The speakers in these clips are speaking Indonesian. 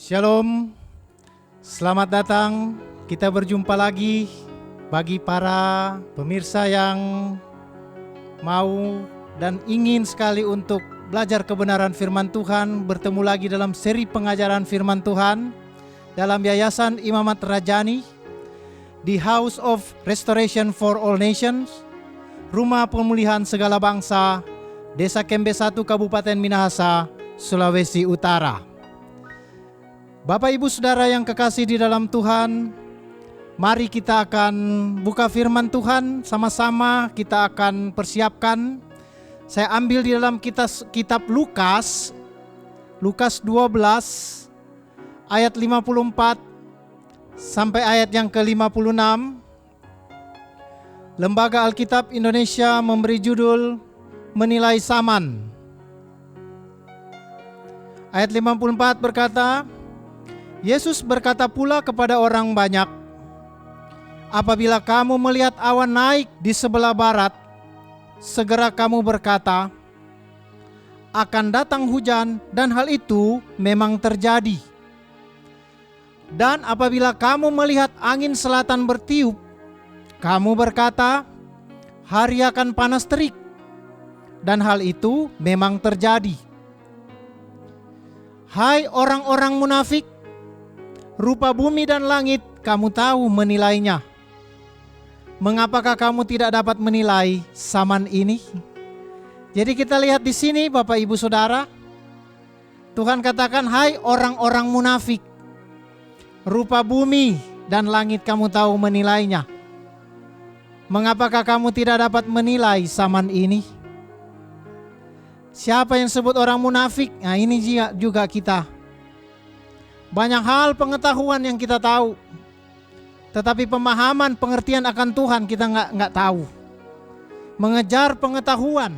Shalom, selamat datang. Kita berjumpa lagi bagi para pemirsa yang mau dan ingin sekali untuk belajar kebenaran firman Tuhan. Bertemu lagi dalam seri pengajaran firman Tuhan dalam Yayasan Imamat Rajani di House of Restoration for All Nations, Rumah Pemulihan Segala Bangsa, Desa Kembe 1, Kabupaten Minahasa, Sulawesi Utara. Bapak Ibu Saudara yang kekasih di dalam Tuhan, mari kita akan buka firman Tuhan sama-sama. Kita akan persiapkan. Saya ambil di dalam kitab Lukas 12 ayat 54 sampai ayat yang ke-56. Lembaga Alkitab Indonesia memberi judul Menilai Zaman. Ayat 54 berkata, Yesus berkata pula kepada orang banyak, apabila kamu melihat awan naik di sebelah barat, segera kamu berkata, akan datang hujan, dan hal itu memang terjadi. Dan apabila kamu melihat angin selatan bertiup, kamu berkata, hari akan panas terik, dan hal itu memang terjadi. Hai orang-orang munafik, rupa bumi dan langit kamu tahu menilainya. Mengapakah kamu tidak dapat menilai zaman ini? Jadi kita lihat di sini Bapak Ibu Saudara, Tuhan katakan, hai orang-orang munafik, rupa bumi dan langit kamu tahu menilainya. Mengapakah kamu tidak dapat menilai zaman ini? Siapa yang sebut orang munafik? Nah, ini juga kita. Banyak hal pengetahuan yang kita tahu, tetapi pemahaman pengertian akan Tuhan kita nggak tahu. Mengejar pengetahuan,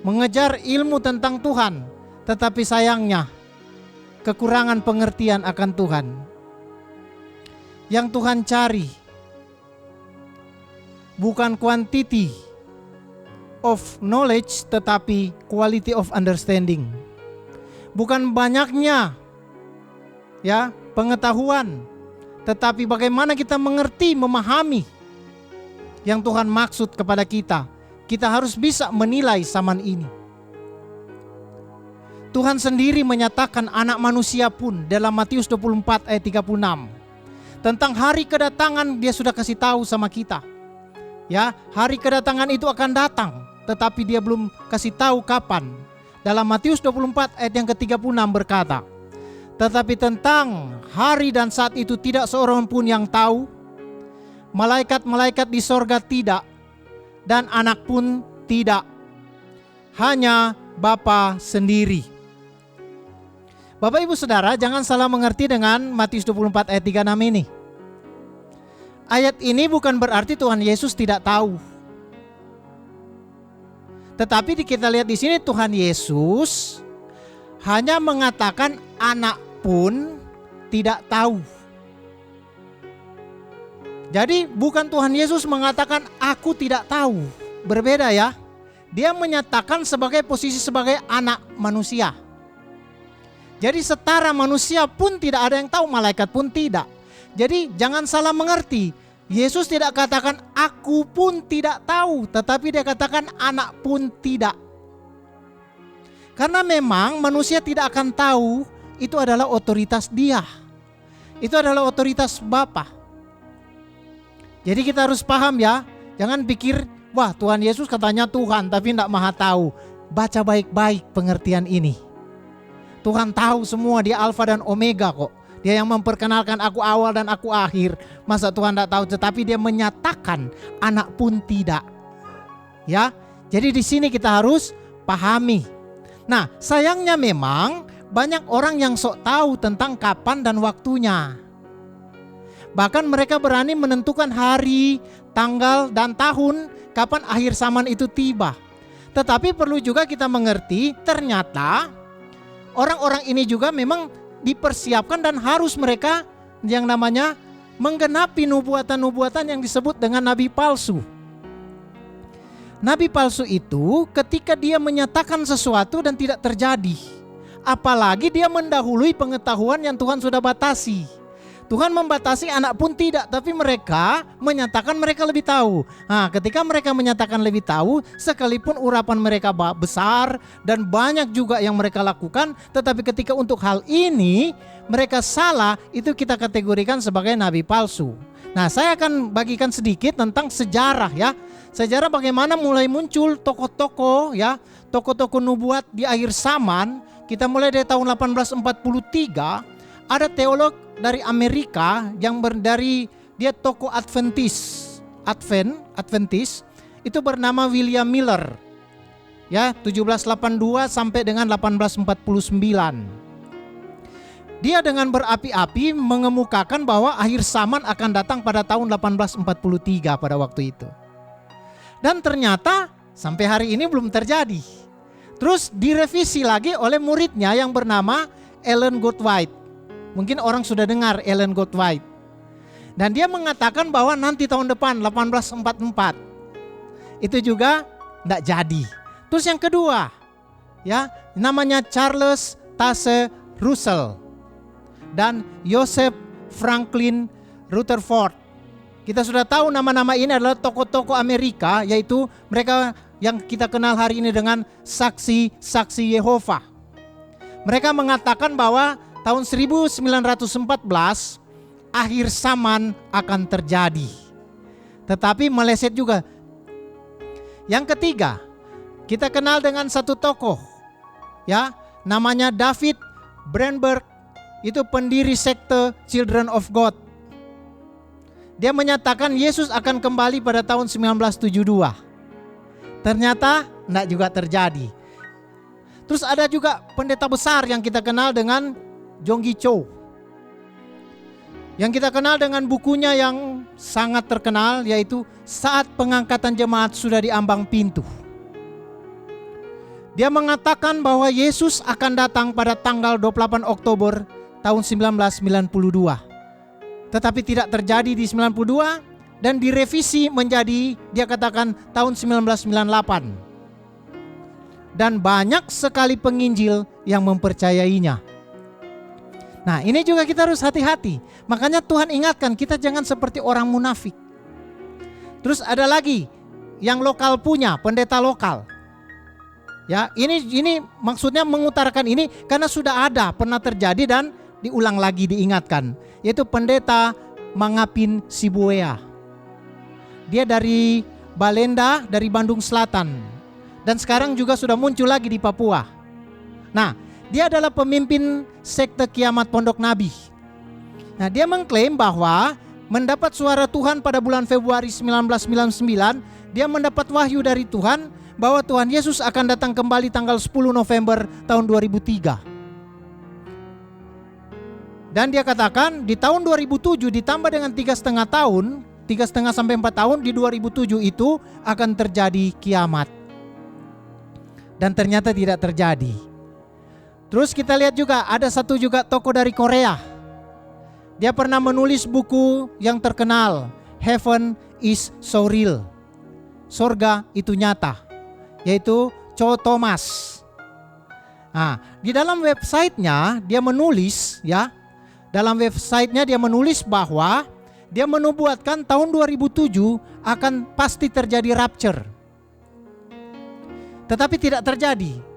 mengejar ilmu tentang Tuhan, tetapi sayangnya kekurangan pengertian akan Tuhan. Yang Tuhan cari bukan quantity of knowledge, tetapi quality of understanding. Bukan banyaknya pengetahuan, tetapi bagaimana kita mengerti, memahami yang Tuhan maksud kepada kita. Kita harus bisa menilai zaman ini. Tuhan sendiri menyatakan anak manusia pun dalam Matius 24 ayat 36. Tentang hari kedatangan dia sudah kasih tahu sama kita. Hari kedatangan itu akan datang, tetapi dia belum kasih tahu kapan. Dalam Matius 24 ayat yang ke-36 berkata, tetapi tentang hari dan saat itu tidak seorang pun yang tahu, malaikat-malaikat di sorga tidak, dan anak pun tidak, hanya Bapa sendiri. Bapak Ibu Saudara, jangan salah mengerti dengan Matius 24 ayat 36 ini. Ayat ini bukan berarti Tuhan Yesus tidak tahu. Tetapi kita lihat di sini Tuhan Yesus hanya mengatakan anak pun tidak tahu. Jadi bukan Tuhan Yesus mengatakan aku tidak tahu. Berbeda ya. Dia menyatakan sebagai posisi sebagai anak manusia. Jadi setara manusia pun tidak ada yang tahu, malaikat pun tidak. Jadi jangan salah mengerti. Yesus tidak katakan aku pun tidak tahu, tetapi dia katakan anak pun tidak. Karena memang manusia tidak akan tahu, itu adalah otoritas dia. Itu adalah otoritas Bapa. Jadi kita harus paham ya. Jangan pikir, wah Tuhan Yesus katanya Tuhan tapi tidak maha tahu. Baca baik-baik pengertian ini. Tuhan tahu semua, dia Alfa dan Omega kok. Dia yang memperkenalkan aku awal dan aku akhir. Masa Tuhan tidak tahu? Tetapi dia menyatakan anak pun tidak. Ya, jadi di sini kita harus pahami. Nah, sayangnya memang banyak orang yang sok tahu tentang kapan dan waktunya. Bahkan mereka berani menentukan hari, tanggal, dan tahun kapan akhir zaman itu tiba. Tetapi perlu juga kita mengerti, ternyata orang-orang ini juga memang dipersiapkan dan harus mereka yang namanya menggenapi nubuatan-nubuatan yang disebut dengan nabi palsu. Nabi palsu itu ketika dia menyatakan sesuatu dan tidak terjadi, apalagi dia mendahului pengetahuan yang Tuhan sudah batasi. Tuhan membatasi, anak pun tidak, tapi mereka menyatakan mereka lebih tahu. Nah, ketika mereka menyatakan lebih tahu, sekalipun urapan mereka besar dan banyak juga yang mereka lakukan, tetapi ketika untuk hal ini mereka salah, itu kita kategorikan sebagai nabi palsu. Nah, saya akan bagikan sedikit tentang sejarah ya. Sejarah bagaimana mulai muncul tokoh-tokoh ya, tokoh-tokoh nubuat di akhir zaman. Kita mulai dari tahun 1843, ada teolog dari Amerika yang dia tokoh Adventis, itu bernama William Miller. Ya, 1782 sampai dengan 1849. Dia dengan berapi-api mengemukakan bahwa akhir zaman akan datang pada tahun 1843 pada waktu itu. Dan ternyata sampai hari ini belum terjadi. Terus direvisi lagi oleh muridnya yang bernama Ellen G. White. Mungkin orang sudah dengar Ellen G. White. Dan dia mengatakan bahwa nanti tahun depan 1844 itu juga tidak jadi. Terus yang kedua, ya, namanya Charles Taze Russell dan Joseph Franklin Rutherford. Kita sudah tahu nama-nama ini adalah tokoh-tokoh Amerika, yaitu mereka yang kita kenal hari ini dengan saksi-saksi Yehova. Mereka mengatakan bahwa tahun 1914 akhir zaman akan terjadi. Tetapi meleset juga. Yang ketiga, kita kenal dengan satu tokoh, ya, namanya David Brandberg. Itu pendiri sekte Children of God. Dia menyatakan Yesus akan kembali pada tahun 1972. Ternyata tidak juga terjadi. Terus ada juga pendeta besar yang kita kenal dengan Yonggi Cho, yang kita kenal dengan bukunya yang sangat terkenal, yaitu Saat Pengangkatan Jemaat Sudah di Ambang Pintu. Dia mengatakan bahwa Yesus akan datang pada tanggal 28 Oktober tahun 1992. Tetapi tidak terjadi di 92 dan direvisi menjadi, dia katakan, tahun 1998. Dan banyak sekali penginjil yang mempercayainya. Nah, ini juga kita harus hati-hati. Makanya Tuhan ingatkan kita jangan seperti orang munafik. Terus ada lagi yang lokal punya, pendeta lokal. Ya, ini maksudnya mengutarakan ini karena sudah ada, pernah terjadi dan diulang lagi diingatkan. Yaitu pendeta Mangapin Sibuea. Dia dari Balenda, dari Bandung Selatan. Dan sekarang juga sudah muncul lagi di Papua. Nah, dia adalah pemimpin sekte Kiamat Pondok Nabi. Nah, dia mengklaim bahwa mendapat suara Tuhan pada bulan Februari 1999, dia mendapat wahyu dari Tuhan bahwa Tuhan Yesus akan datang kembali tanggal 10 November tahun 2003. Dan dia katakan di tahun 2007 ditambah dengan 3,5 tahun, 3,5 sampai 4 tahun, di 2007 itu akan terjadi kiamat. Dan ternyata tidak terjadi. Terus kita lihat juga ada satu juga tokoh dari Korea. Dia pernah menulis buku yang terkenal, Heaven is so real. Sorga itu nyata. Yaitu Cho Thomas. Nah, di dalam websitenya dia menulis, ya, dalam websitenya dia menulis bahwa dia menubuatkan tahun 2007 akan pasti terjadi rapture. Tetapi tidak terjadi.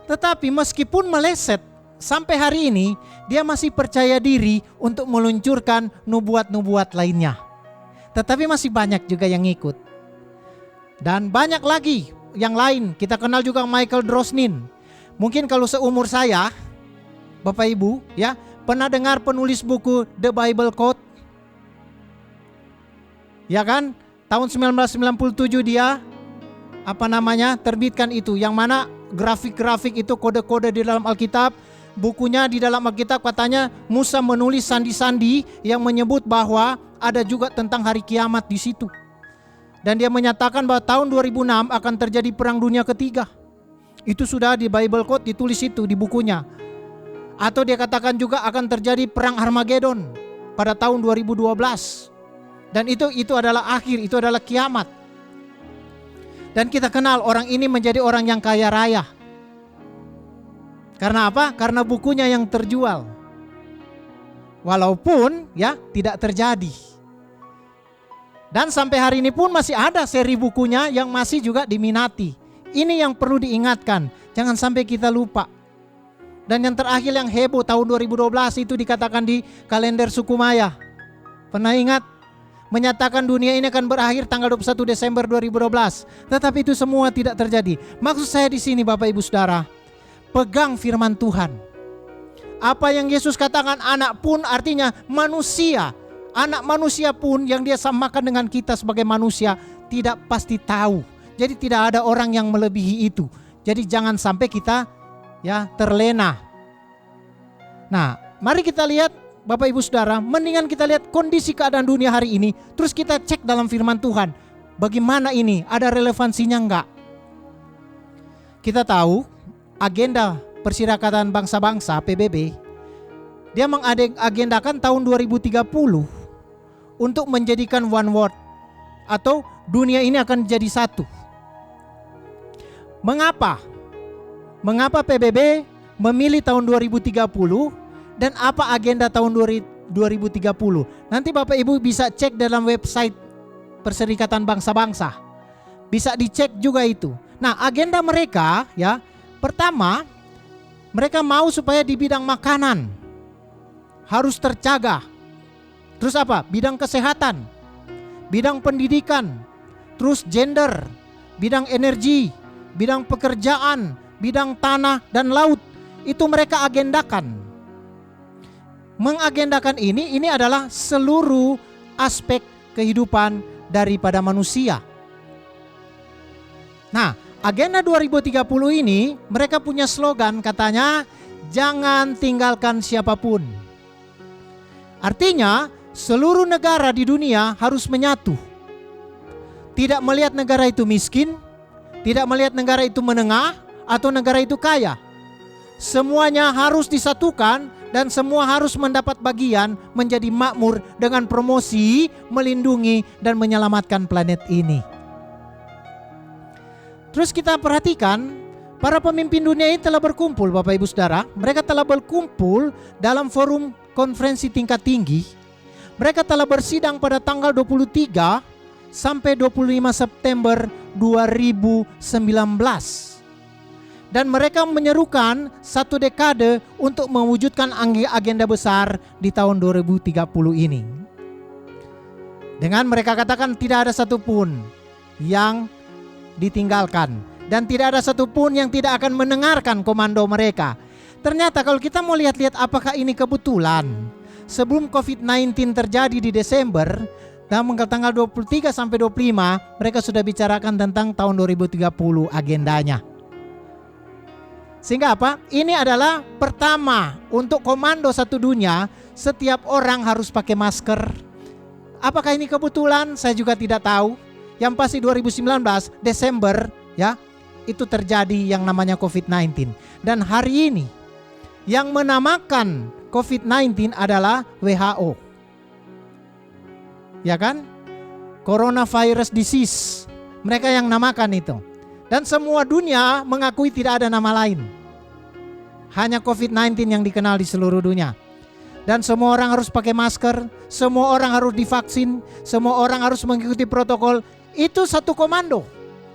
Tetapi meskipun meleset sampai hari ini, dia masih percaya diri untuk meluncurkan nubuat-nubuat lainnya. Tetapi masih banyak juga yang ikut. Dan banyak lagi yang lain. Kita kenal juga Michael Drosnin. Mungkin kalau seumur saya, Bapak Ibu, ya, pernah dengar penulis buku The Bible Code? Ya kan? Tahun 1997 dia terbitkan itu, yang mana grafik-grafik itu kode-kode di dalam Alkitab. Bukunya di dalam Alkitab katanya Musa menulis sandi-sandi yang menyebut bahwa ada juga tentang hari kiamat di situ. Dan dia menyatakan bahwa tahun 2006 akan terjadi perang dunia ketiga. Itu sudah di Bible Code ditulis itu di bukunya. Atau dia katakan juga akan terjadi perang Armageddon pada tahun 2012. Dan itu adalah akhir, itu adalah kiamat. Dan kita kenal orang ini menjadi orang yang kaya raya. Karena apa? Karena bukunya yang terjual. Walaupun ya tidak terjadi. Dan sampai hari ini pun masih ada seri bukunya yang masih juga diminati. Ini yang perlu diingatkan. Jangan sampai kita lupa. Dan yang terakhir yang heboh tahun 2012 itu dikatakan di kalender suku Maya. Pernah ingat? Menyatakan dunia ini akan berakhir tanggal 21 Desember 2012. Tetapi itu semua tidak terjadi. Maksud saya di sini Bapak Ibu Saudara, pegang firman Tuhan. Apa yang Yesus katakan anak pun artinya manusia. Anak manusia pun yang dia samakan dengan kita sebagai manusia tidak pasti tahu. Jadi tidak ada orang yang melebihi itu. Jadi jangan sampai kita ya terlena. Nah, mari kita lihat Bapak Ibu Saudara, mendingan kita lihat kondisi keadaan dunia hari ini, terus kita cek dalam firman Tuhan. Bagaimana ini? Ada relevansinya enggak? Kita tahu agenda Perserikatan Bangsa-Bangsa PBB, dia mengagendakan tahun 2030 untuk menjadikan one world atau dunia ini akan jadi satu. Mengapa? Mengapa PBB memilih tahun 2030 dan apa agenda tahun 2030? Nanti Bapak Ibu bisa cek dalam website Perserikatan Bangsa-Bangsa. Bisa dicek juga itu. Nah, agenda mereka ya, pertama mereka mau supaya di bidang makanan harus terjaga. Terus apa? Bidang kesehatan, bidang pendidikan, terus gender, bidang energi, bidang pekerjaan, bidang tanah dan laut. Itu mereka agendakan. Mengagendakan ini adalah seluruh aspek kehidupan daripada manusia. Nah, agenda 2030 ini mereka punya slogan, katanya jangan tinggalkan siapapun. Artinya seluruh negara di dunia harus menyatu. Tidak melihat negara itu miskin, tidak melihat negara itu menengah atau negara itu kaya. Semuanya harus disatukan dan semua harus mendapat bagian menjadi makmur dengan promosi, melindungi dan menyelamatkan planet ini. Terus kita perhatikan, para pemimpin dunia ini telah berkumpul Bapak Ibu Saudara. Mereka telah berkumpul dalam forum konferensi tingkat tinggi. Mereka telah bersidang pada tanggal 23 sampai 25 September 2019. Dan mereka menyerukan satu dekade untuk mewujudkan agenda besar di tahun 2030 ini. Dengan mereka katakan tidak ada satupun yang ditinggalkan dan tidak ada satupun yang tidak akan mendengarkan komando mereka. Ternyata kalau kita mau lihat-lihat apakah ini kebetulan, sebelum COVID-19 terjadi di Desember, tanggal 23 sampai 25 mereka sudah bicarakan tentang tahun 2030 agendanya. Sehingga apa? Ini adalah pertama untuk komando satu dunia, setiap orang harus pakai masker. Apakah ini kebetulan? Saya juga tidak tahu. Yang pasti 2019 Desember ya, itu terjadi yang namanya COVID-19. Dan hari ini yang menamakan COVID-19 adalah WHO. Ya kan? Coronavirus disease. Mereka yang namakan itu. Dan semua dunia mengakui tidak ada nama lain. Hanya COVID-19 yang dikenal di seluruh dunia. Dan semua orang harus pakai masker, semua orang harus divaksin, semua orang harus mengikuti protokol. Itu satu komando.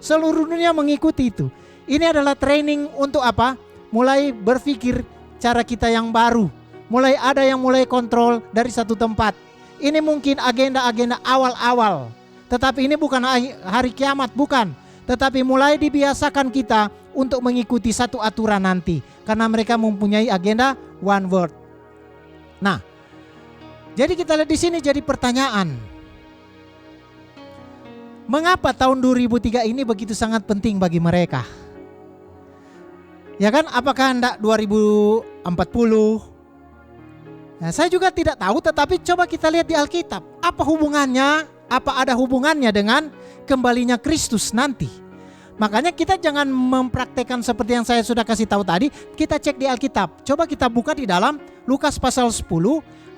Seluruh dunia mengikuti itu. Ini adalah training untuk apa? Mulai berpikir cara kita yang baru. Mulai ada yang mulai kontrol dari satu tempat. Ini mungkin agenda-agenda awal-awal. Tetapi ini bukan hari kiamat, bukan. Tetapi mulai dibiasakan kita untuk mengikuti satu aturan nanti. Karena mereka mempunyai agenda one world. Nah, jadi kita lihat di sini jadi pertanyaan. Mengapa tahun 2003 ini begitu sangat penting bagi mereka? Ya kan, apakah hendak 2040? Nah, saya juga tidak tahu, tetapi coba kita lihat di Alkitab. Apa hubungannya? Apa ada hubungannya dengan kembalinya Kristus nanti? Makanya kita jangan mempraktekkan seperti yang saya sudah kasih tahu tadi. Kita cek di Alkitab. Coba kita buka di dalam Lukas pasal 10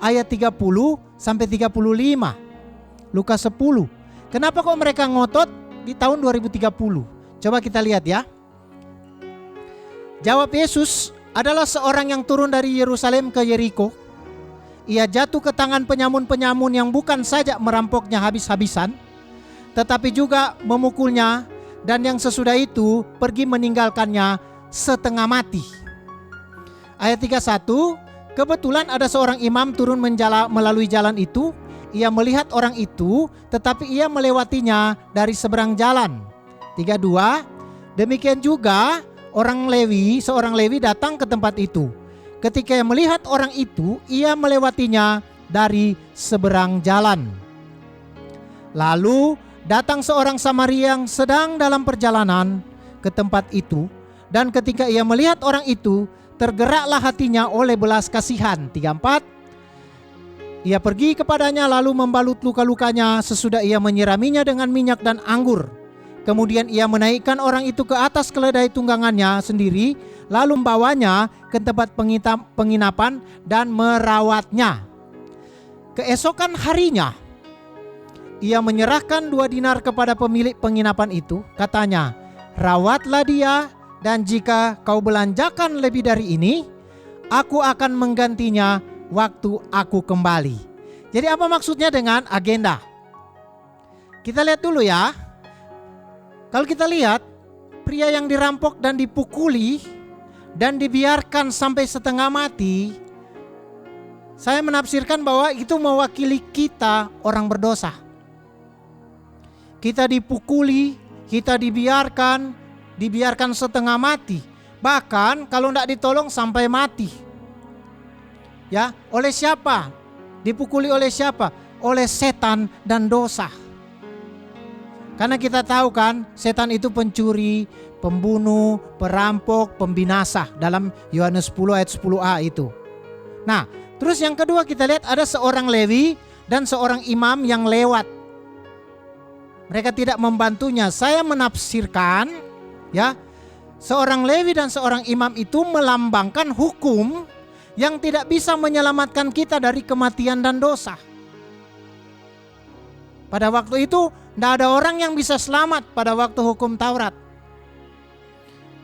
ayat 30 sampai 35. Lukas 10. Kenapa kok mereka ngotot di tahun 2030? Coba kita lihat ya. Jawab Yesus, adalah seorang yang turun dari Yerusalem ke Yeriko. Ia jatuh ke tangan penyamun-penyamun yang bukan saja merampoknya habis-habisan, tetapi juga memukulnya, dan yang sesudah itu pergi meninggalkannya setengah mati. Ayat 31, kebetulan ada seorang imam turun melalui jalan itu. Ia melihat orang itu, tetapi ia melewatinya dari seberang jalan. 32, demikian juga seorang Lewi datang ke tempat itu. Ketika ia melihat orang itu, ia melewatinya dari seberang jalan. Lalu datang seorang Samaria yang sedang dalam perjalanan ke tempat itu, dan ketika ia melihat orang itu, tergeraklah hatinya oleh belas kasihan. 34, ia pergi kepadanya lalu membalut luka-lukanya sesudah ia menyiraminya dengan minyak dan anggur. Kemudian ia menaikkan orang itu ke atas keledai tunggangannya sendiri, lalu membawanya ke tempat penginapan dan merawatnya. Keesokan harinya, ia menyerahkan 2 dinar kepada pemilik penginapan itu. Katanya, rawatlah dia, dan jika kau belanjakan lebih dari ini, aku akan menggantinya waktu aku kembali. Jadi apa maksudnya dengan agenda? Kita lihat dulu ya. Kalau kita lihat, pria yang dirampok dan dipukuli dan dibiarkan sampai setengah mati, saya menafsirkan bahwa itu mewakili kita orang berdosa. Kita dipukuli, kita dibiarkan setengah mati. Bahkan kalau tidak ditolong sampai mati. Ya, oleh siapa? Dipukuli oleh siapa? Oleh setan dan dosa. Karena kita tahu kan, setan itu pencuri, pembunuh, perampok, pembinasa dalam Yohanes 10 ayat 10a itu. Nah, terus yang kedua kita lihat ada seorang Lewi dan seorang imam yang lewat. Mereka tidak membantunya. Saya menafsirkan ya, seorang Lewi dan seorang imam itu melambangkan hukum yang tidak bisa menyelamatkan kita dari kematian dan dosa. Pada waktu itu tidak ada orang yang bisa selamat pada waktu hukum Taurat.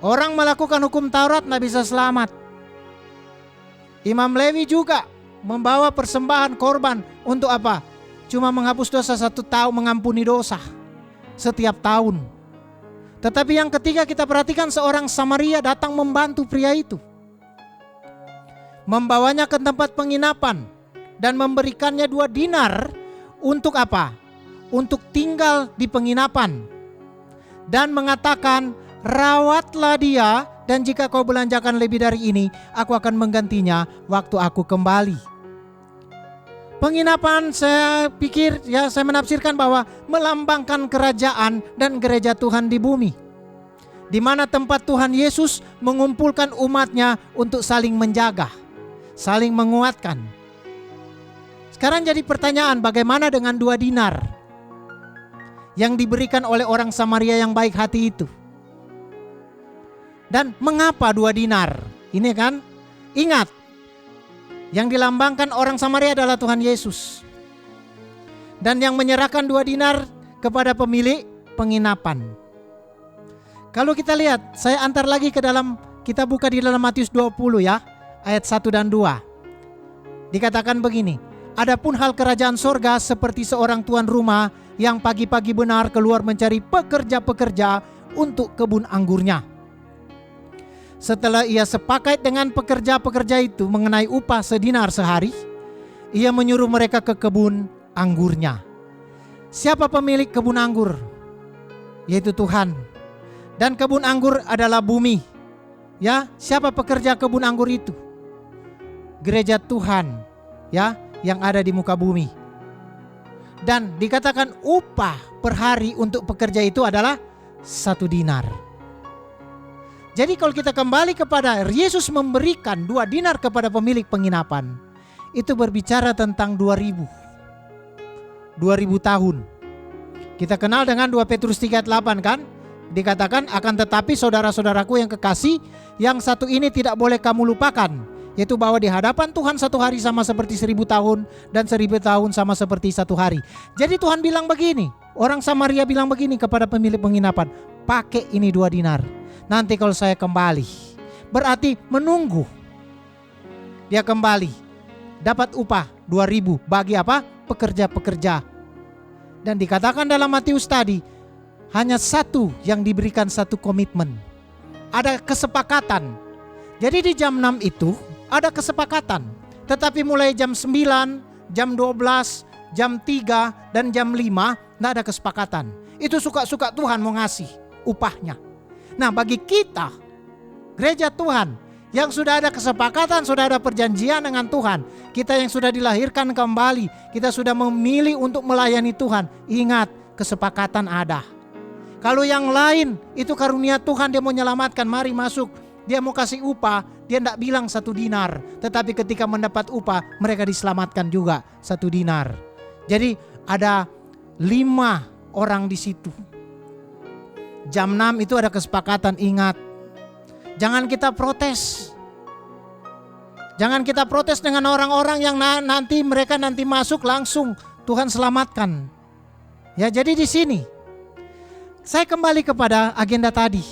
Orang melakukan hukum Taurat tidak bisa selamat. Imam Lewi juga membawa persembahan korban untuk apa? Cuma menghapus dosa 1 tahun, mengampuni dosa setiap tahun. Tetapi yang ketiga kita perhatikan, seorang Samaria datang membantu pria itu. Membawanya ke tempat penginapan dan memberikannya 2 dinar untuk apa? Untuk tinggal di penginapan. Dan mengatakan, rawatlah dia, dan jika kau belanjakan lebih dari ini, aku akan menggantinya waktu aku kembali. Penginapan saya pikir, ya saya menafsirkan bahwa melambangkan kerajaan dan gereja Tuhan di bumi. Di mana tempat Tuhan Yesus mengumpulkan umatnya untuk saling menjaga, saling menguatkan. Sekarang jadi pertanyaan, bagaimana dengan 2 dinar yang diberikan oleh orang Samaria yang baik hati itu? Dan mengapa 2 dinar? Ini kan, ingat, yang dilambangkan orang Samaria adalah Tuhan Yesus. Dan yang menyerahkan 2 dinar kepada pemilik penginapan. Kalau kita lihat, saya antar lagi ke dalam, kita buka di dalam Matius 20 ya, ayat 1 dan 2. Dikatakan begini, adapun hal kerajaan sorga seperti seorang tuan rumah yang pagi-pagi benar keluar mencari pekerja-pekerja untuk kebun anggurnya. Setelah ia sepakat dengan pekerja-pekerja itu mengenai upah sedinar sehari, ia menyuruh mereka ke kebun anggurnya. Siapa pemilik kebun anggur? Yaitu Tuhan. Dan kebun anggur adalah bumi. Ya, siapa pekerja kebun anggur itu? Gereja Tuhan, ya, yang ada di muka bumi. Dan dikatakan upah per hari untuk pekerja itu adalah 1 dinar. Jadi kalau kita kembali kepada Yesus memberikan 2 dinar kepada pemilik penginapan, itu berbicara tentang 2000 tahun. Kita kenal dengan 2 Petrus 3:8 kan? Dikatakan, akan tetapi saudara-saudaraku yang kekasih, yang satu ini tidak boleh kamu lupakan, yaitu bahwa di hadapan Tuhan 1 hari sama seperti 1000 tahun, dan 1000 tahun sama seperti 1 hari. Jadi Tuhan bilang begini, orang Samaria bilang begini kepada pemilik penginapan, pakai ini 2 dinar. Nanti kalau saya kembali, berarti menunggu. Dia kembali, dapat upah 2.000 bagi apa? Pekerja-pekerja. Dan dikatakan dalam Matius tadi, hanya satu yang diberikan satu komitmen. Ada kesepakatan. Jadi di jam 6 itu ada kesepakatan. Tetapi mulai jam 9, jam 12, jam 3, dan jam 5 tidak ada kesepakatan. Itu suka-suka Tuhan mau ngasih upahnya. Nah, bagi kita, gereja Tuhan, yang sudah ada kesepakatan, sudah ada perjanjian dengan Tuhan, kita yang sudah dilahirkan kembali, kita sudah memilih untuk melayani Tuhan, ingat, kesepakatan ada. Kalau yang lain, itu karunia Tuhan, dia mau menyelamatkan, mari masuk. Dia mau kasih upah, dia tidak bilang 1 dinar. Tetapi ketika mendapat upah, mereka diselamatkan juga 1 dinar. Jadi ada 5 orang di situ. Jam 6 itu ada kesepakatan, ingat. Jangan kita protes. Jangan kita protes dengan orang-orang yang nanti mereka masuk langsung Tuhan selamatkan. Ya, jadi di sini saya kembali kepada agenda tadi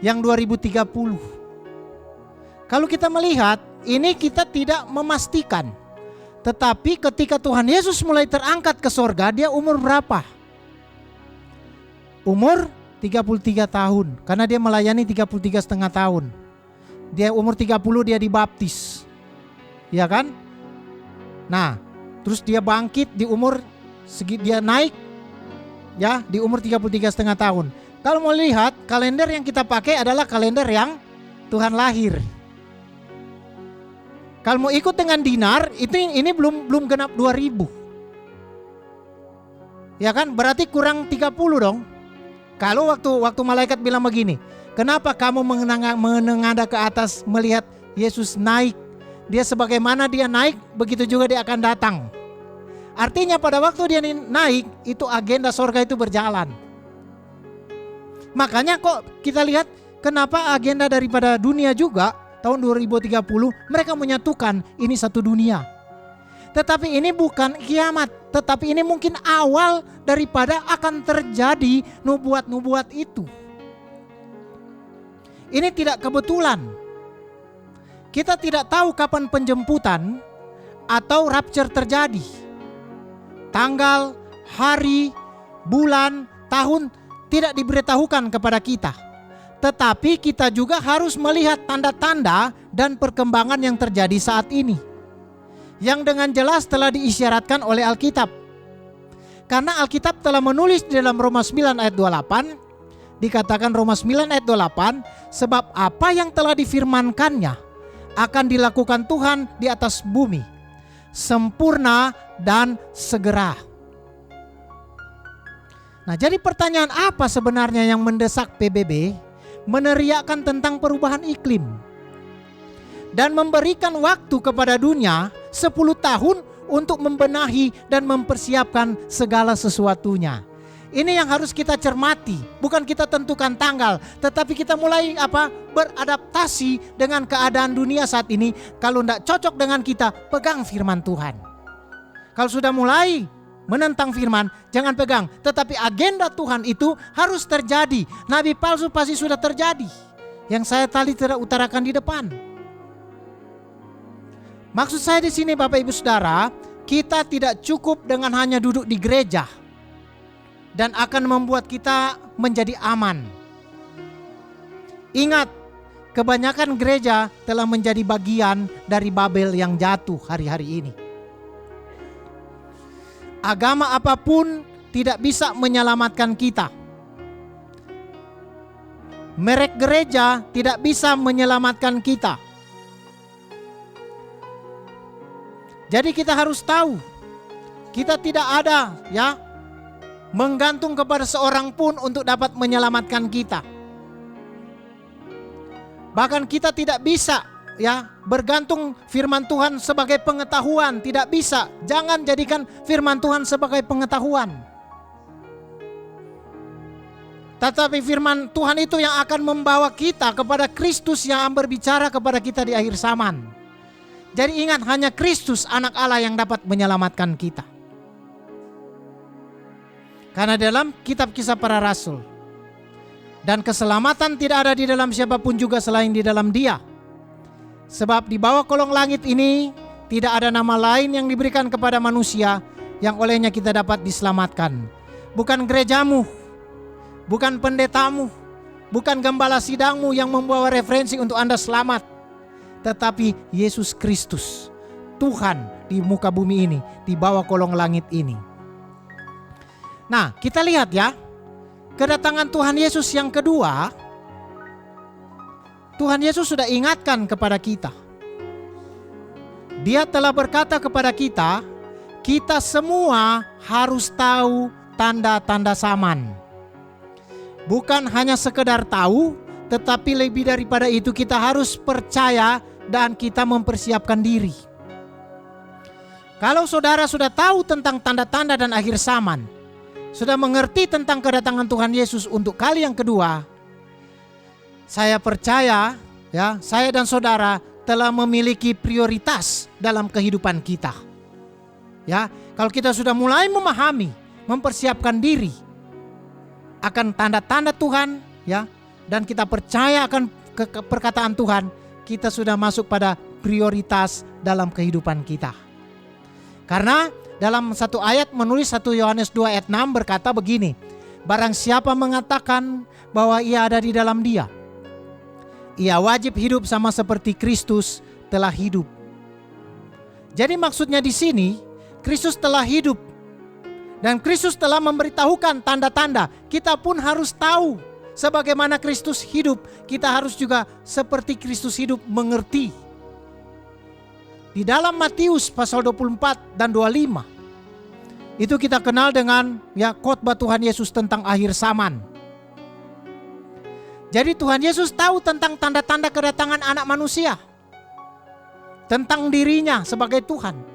yang 2030. Kalau kita melihat ini, kita tidak memastikan. Tetapi ketika Tuhan Yesus mulai terangkat ke sorga, dia umur berapa? Umur 33 tahun, karena dia melayani 33,5 tahun. Dia umur 30 dia dibaptis. Ya kan? Nah, terus dia bangkit di umur dia naik ya di umur 33,5 tahun. Kalau mau lihat, kalender yang kita pakai adalah kalender yang Tuhan lahir. Kalau mau ikut dengan dinar, ini belum genap 2000. Ya kan? Berarti kurang 30 dong. Kalau waktu malaikat bilang begini, kenapa kamu menengadah ke atas melihat Yesus naik? Dia sebagaimana dia naik, begitu juga dia akan datang. Artinya pada waktu dia naik, itu agenda sorga itu berjalan. Makanya kok kita lihat kenapa agenda daripada dunia juga, tahun 2030, mereka menyatukan ini satu dunia. Tetapi ini bukan kiamat, tetapi ini mungkin awal daripada akan terjadi nubuat-nubuat itu. Ini tidak kebetulan. Kita tidak tahu kapan penjemputan atau rapture terjadi. Tanggal, hari, bulan, tahun tidak diberitahukan kepada kita. Tetapi kita juga harus melihat tanda-tanda dan perkembangan yang terjadi saat ini, yang dengan jelas telah diisyaratkan oleh Alkitab. Karena Alkitab telah menulis di dalam Roma 9 ayat 28, dikatakan Roma 9 ayat 28, sebab apa yang telah difirmankannya akan dilakukan Tuhan di atas bumi, sempurna dan segera. Nah, jadi pertanyaan apa sebenarnya yang mendesak PBB meneriakkan tentang perubahan iklim dan memberikan waktu kepada dunia 10 tahun untuk membenahi dan mempersiapkan segala sesuatunya. Ini yang harus kita cermati, bukan kita tentukan tanggal, tetapi kita mulai beradaptasi dengan keadaan dunia saat ini. Kalau tidak cocok dengan kita, pegang firman Tuhan. Kalau sudah mulai menentang firman, jangan pegang. Tetapi agenda Tuhan itu harus terjadi. Nabi palsu pasti sudah terjadi. Yang saya tadi utarakan di depan. Maksud saya di sini Bapak Ibu Saudara, kita tidak cukup dengan hanya duduk di gereja dan akan membuat kita menjadi aman. Ingat, kebanyakan gereja telah menjadi bagian dari Babel yang jatuh hari-hari ini. Agama apapun tidak bisa menyelamatkan kita. Merek gereja tidak bisa menyelamatkan kita. Jadi kita harus tahu, kita tidak ada menggantung kepada seorang pun untuk dapat menyelamatkan kita. Bahkan kita tidak bisa bergantung firman Tuhan sebagai pengetahuan, tidak bisa. Jangan jadikan firman Tuhan sebagai pengetahuan. Tetapi firman Tuhan itu yang akan membawa kita kepada Kristus yang berbicara kepada kita di akhir zaman. Jadi ingat, hanya Kristus anak Allah yang dapat menyelamatkan kita. Karena dalam kitab Kisah Para Rasul Dan keselamatan tidak ada di dalam siapapun juga selain di dalam Dia. Sebab di bawah kolong langit ini tidak ada nama lain yang diberikan kepada manusia yang olehnya kita dapat diselamatkan. Bukan gerejamu, bukan pendetamu, bukan gembala sidangmu yang membawa referensi untuk Anda selamat, tetapi Yesus Kristus, Tuhan di muka bumi ini, di bawah kolong langit ini. Nah, kita lihat ya, kedatangan Tuhan Yesus yang kedua, Tuhan Yesus sudah ingatkan kepada kita. Dia telah berkata kepada kita, kita semua harus tahu tanda-tanda zaman. Bukan hanya sekedar tahu, tetapi lebih daripada itu kita harus percaya dan kita mempersiapkan diri. Kalau saudara sudah tahu tentang tanda-tanda dan akhir zaman, sudah mengerti tentang kedatangan Tuhan Yesus untuk kali yang kedua, saya percaya ya, saya dan saudara telah memiliki prioritas dalam kehidupan kita. Ya, kalau kita sudah mulai memahami, mempersiapkan diri akan tanda-tanda Tuhan, ya, dan kita percaya akan perkataan Tuhan, kita sudah masuk pada prioritas dalam kehidupan kita. Karena dalam satu ayat menulis 1 Yohanes 2 ayat 6 berkata begini, barang siapa mengatakan bahwa ia ada di dalam Dia, ia wajib hidup sama seperti Kristus telah hidup. Jadi maksudnya di sini, Kristus telah hidup. Dan Kristus telah memberitahukan tanda-tanda. Kita pun harus tahu sebagaimana Kristus hidup. Kita harus juga seperti Kristus hidup mengerti. Di dalam Matius pasal 24 dan 25, itu kita kenal dengan ya khotbah Tuhan Yesus tentang akhir zaman. Jadi Tuhan Yesus tahu tentang tanda-tanda kedatangan anak manusia, tentang dirinya sebagai Tuhan.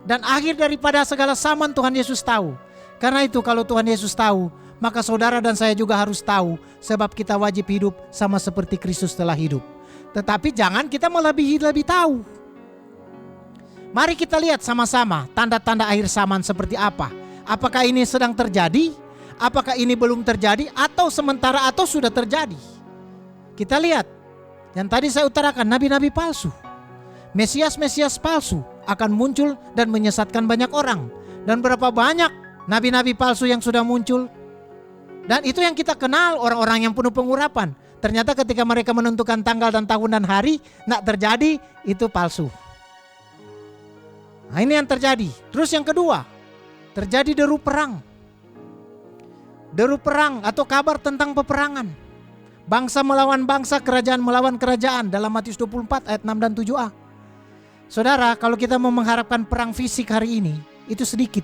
Dan akhir daripada segala zaman Tuhan Yesus tahu. Karena itu kalau Tuhan Yesus tahu, maka saudara dan saya juga harus tahu, sebab kita wajib hidup sama seperti Kristus telah hidup. Tetapi jangan kita lebih tahu. Mari kita lihat sama-sama tanda-tanda akhir zaman seperti apa. Apakah ini sedang terjadi? Apakah ini belum terjadi? Atau sementara atau sudah terjadi? Kita lihat. Yang tadi saya utarakan, nabi-nabi palsu. Mesias-mesias palsu akan muncul dan menyesatkan banyak orang. Dan berapa banyak nabi-nabi palsu yang sudah muncul. Dan itu yang kita kenal, orang-orang yang penuh pengurapan. Ternyata ketika mereka menentukan tanggal dan tahun dan hari, nggak terjadi, itu palsu. Nah, ini yang terjadi. Terus yang kedua, terjadi deru perang. Deru perang atau kabar tentang peperangan. Bangsa melawan bangsa, kerajaan melawan kerajaan dalam Matius 24 ayat 6 dan 7a. Saudara, kalau kita mau mengharapkan perang fisik hari ini, itu sedikit.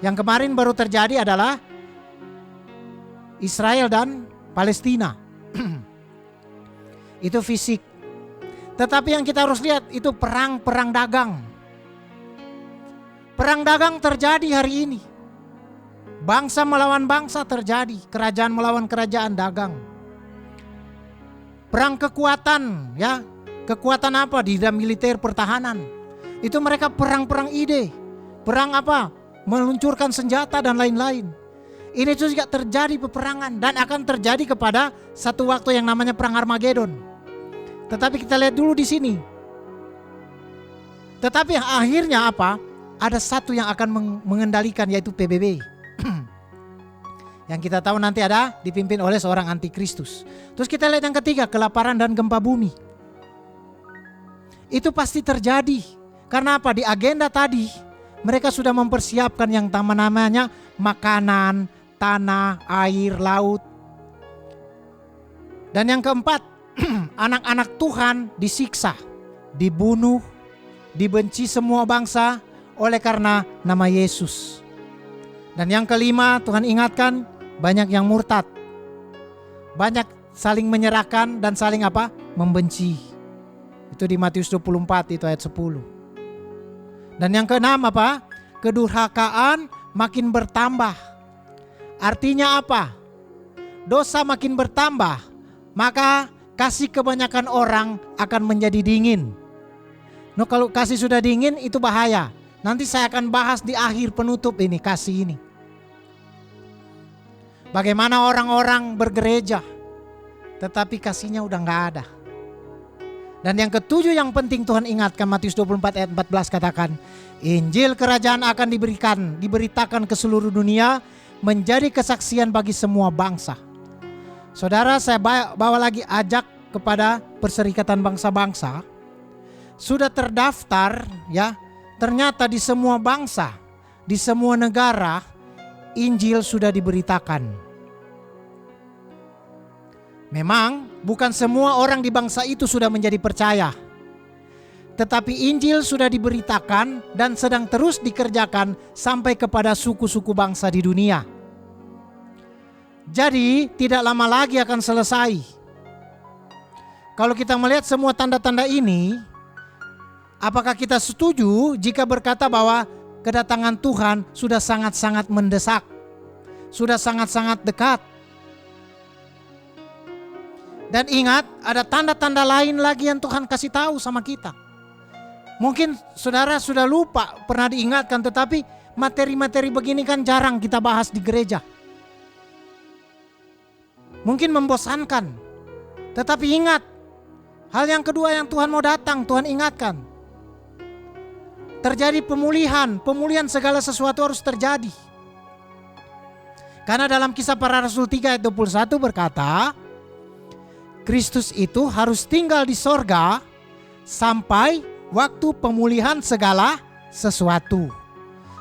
Yang kemarin baru terjadi adalah Israel dan Palestina. Itu fisik. Tetapi yang kita harus lihat itu perang dagang. Perang dagang terjadi hari ini. Bangsa melawan bangsa terjadi, kerajaan melawan kerajaan, dagang. Perang kekuatan, ya. Kekuatan apa? Di dalam militer pertahanan. Itu mereka perang-perang ide. Perang apa? Meluncurkan senjata dan lain-lain. Ini juga terjadi peperangan dan akan terjadi kepada satu waktu yang namanya perang Armageddon. Tetapi kita lihat dulu di sini. Tetapi akhirnya apa? Ada satu yang akan mengendalikan, yaitu PBB. Yang kita tahu nanti ada dipimpin oleh seorang antikristus. Terus kita lihat yang ketiga, kelaparan dan gempa bumi. Itu pasti terjadi. Karena apa? Di agenda tadi mereka sudah mempersiapkan yang namanya makanan, tanah, air, laut. Dan yang keempat, anak-anak Tuhan disiksa, dibunuh, dibenci semua bangsa oleh karena nama Yesus. Dan yang kelima, Tuhan ingatkan, banyak yang murtad. Banyak saling menyerahkan dan saling apa? Membenci. Itu di Matius 24 itu ayat 10. Dan yang keenam apa? Kedurhakaan makin bertambah. Artinya apa? Dosa makin bertambah, maka kasih kebanyakan orang akan menjadi dingin. No, kalau kasih sudah dingin itu bahaya. Nanti saya akan bahas di akhir penutup ini, kasih ini. Bagaimana orang-orang bergereja, tetapi kasihnya udah gak ada. Dan yang ketujuh yang penting Tuhan ingatkan, Matius 24 ayat 14 katakan, Injil kerajaan akan diberitakan ke seluruh dunia, menjadi kesaksian bagi semua bangsa. Saudara, saya bawa lagi ajak kepada Perserikatan Bangsa-Bangsa. Sudah terdaftar ya, ternyata di semua bangsa, di semua negara, Injil sudah diberitakan. Memang bukan semua orang di bangsa itu sudah menjadi percaya, tetapi Injil sudah diberitakan dan sedang terus dikerjakan sampai kepada suku-suku bangsa di dunia. Jadi tidak lama lagi akan selesai. Kalau kita melihat semua tanda-tanda ini, apakah kita setuju jika berkata bahwa kedatangan Tuhan sudah sangat-sangat mendesak, sudah sangat-sangat dekat? Dan ingat, ada tanda-tanda lain lagi yang Tuhan kasih tahu sama kita. Mungkin saudara sudah lupa, pernah diingatkan, tetapi materi-materi begini kan jarang kita bahas di gereja. Mungkin membosankan, tetapi ingat, hal yang kedua yang Tuhan mau datang, Tuhan ingatkan. Terjadi pemulihan segala sesuatu harus terjadi. Karena dalam Kisah Para Rasul 3 ayat 21 berkata, Kristus itu harus tinggal di sorga sampai waktu pemulihan segala sesuatu.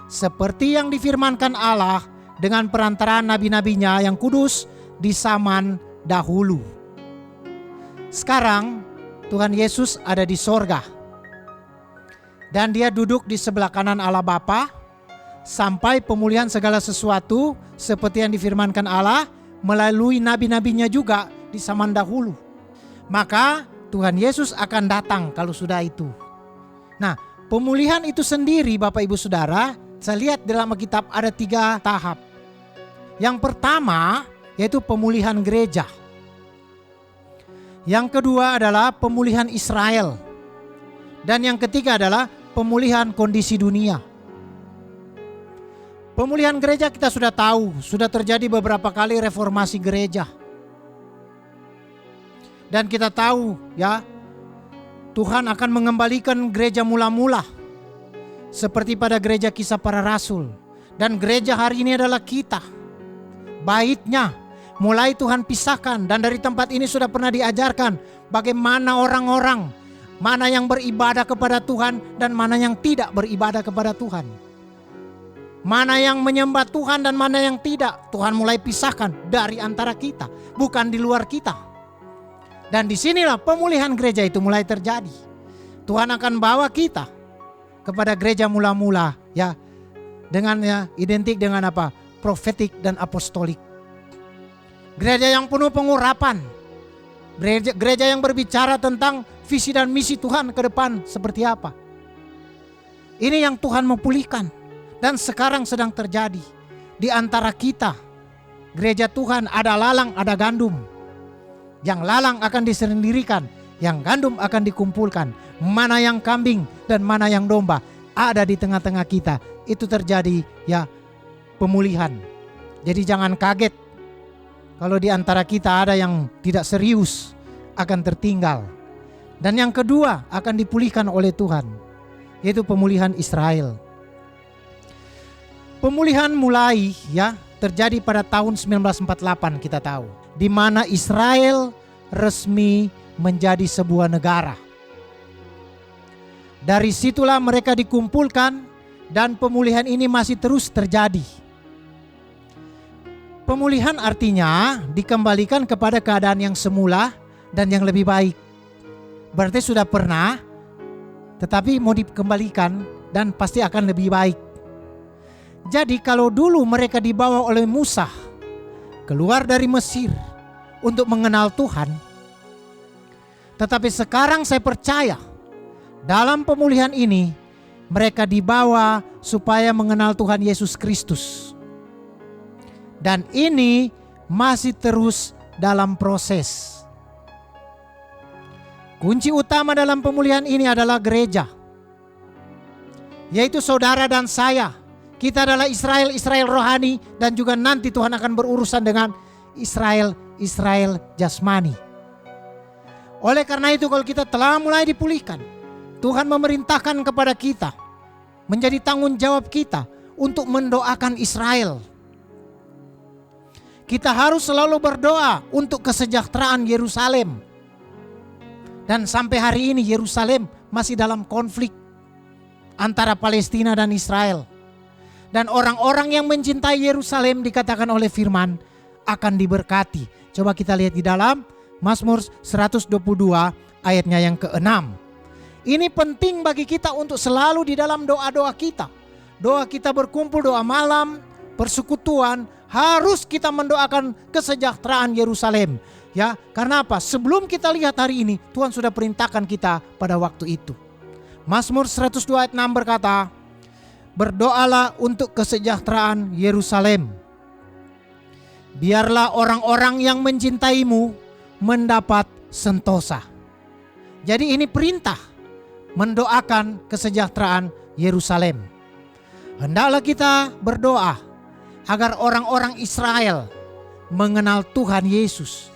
Seperti yang difirmankan Allah dengan perantaraan nabi-nabinya yang kudus di zaman dahulu. Sekarang Tuhan Yesus ada di sorga. Dan dia duduk di sebelah kanan Allah Bapa sampai pemulihan segala sesuatu seperti yang difirmankan Allah melalui nabi-nabinya juga di zaman dahulu. Maka Tuhan Yesus akan datang kalau sudah itu. Nah, pemulihan itu sendiri Bapak Ibu Saudara, saya lihat dalam Alkitab ada 3 tahap. Yang pertama yaitu pemulihan gereja. Yang kedua adalah pemulihan Israel. Dan yang ketiga adalah pemulihan kondisi dunia. Pemulihan gereja kita sudah tahu, sudah terjadi beberapa kali reformasi gereja. Dan kita tahu ya, Tuhan akan mengembalikan gereja mula-mula seperti pada gereja Kisah Para Rasul. Dan gereja hari ini adalah kita, baitnya. Mulai Tuhan pisahkan, dan dari tempat ini sudah pernah diajarkan bagaimana orang-orang, mana yang beribadah kepada Tuhan dan mana yang tidak beribadah kepada Tuhan. Mana yang menyembah Tuhan dan mana yang tidak. Tuhan mulai pisahkan dari antara kita, bukan di luar kita. Dan disinilah pemulihan gereja itu mulai terjadi. Tuhan akan bawa kita kepada gereja mula-mula ya, dengan ya identik dengan apa? Profetik dan apostolik. Gereja yang penuh pengurapan. Gereja yang berbicara tentang visi dan misi Tuhan ke depan seperti apa. Ini yang Tuhan mau pulihkan. Dan sekarang sedang terjadi. Di antara kita, gereja Tuhan ada lalang, ada gandum. Yang lalang akan disendirikan, yang gandum akan dikumpulkan. Mana yang kambing dan mana yang domba ada di tengah-tengah kita. Itu terjadi ya pemulihan. Jadi jangan kaget kalau di antara kita ada yang tidak serius, akan tertinggal. Dan yang kedua akan dipulihkan oleh Tuhan, yaitu pemulihan Israel. Pemulihan mulai ya terjadi pada tahun 1948 kita tahu, di mana Israel resmi menjadi sebuah negara. Dari situlah mereka dikumpulkan dan pemulihan ini masih terus terjadi. Pemulihan artinya dikembalikan kepada keadaan yang semula dan yang lebih baik. Berarti sudah pernah, tetapi mau dikembalikan dan pasti akan lebih baik. Jadi kalau dulu mereka dibawa oleh Musa keluar dari Mesir untuk mengenal Tuhan, tetapi sekarang saya percaya dalam pemulihan ini mereka dibawa supaya mengenal Tuhan Yesus Kristus. Dan ini masih terus dalam proses. Kunci utama dalam pemulihan ini adalah gereja, yaitu saudara dan saya Kita adalah Israel rohani, dan juga nanti Tuhan akan berurusan dengan Israel jasmani. Oleh karena itu, kalau kita telah mulai dipulihkan, Tuhan memerintahkan kepada kita, menjadi tanggung jawab kita untuk mendoakan Israel. Kita harus selalu berdoa untuk kesejahteraan Yerusalem. Dan sampai hari ini Yerusalem masih dalam konflik antara Palestina dan Israel. Dan orang-orang yang mencintai Yerusalem, dikatakan oleh firman, akan diberkati. Coba kita lihat di dalam Mazmur 122 ayatnya yang ke-6. Ini penting bagi kita untuk selalu di dalam doa-doa kita. Doa kita berkumpul, doa malam, persekutuan, harus kita mendoakan kesejahteraan Yerusalem. Ya, karena apa? Sebelum kita lihat hari ini, Tuhan sudah perintahkan kita pada waktu itu. Mazmur 102 ayat 6 berkata, berdoalah untuk kesejahteraan Yerusalem. Biarlah orang-orang yang mencintaimu mendapat sentosa. Jadi ini perintah mendoakan kesejahteraan Yerusalem. Hendaklah kita berdoa agar orang-orang Israel mengenal Tuhan Yesus.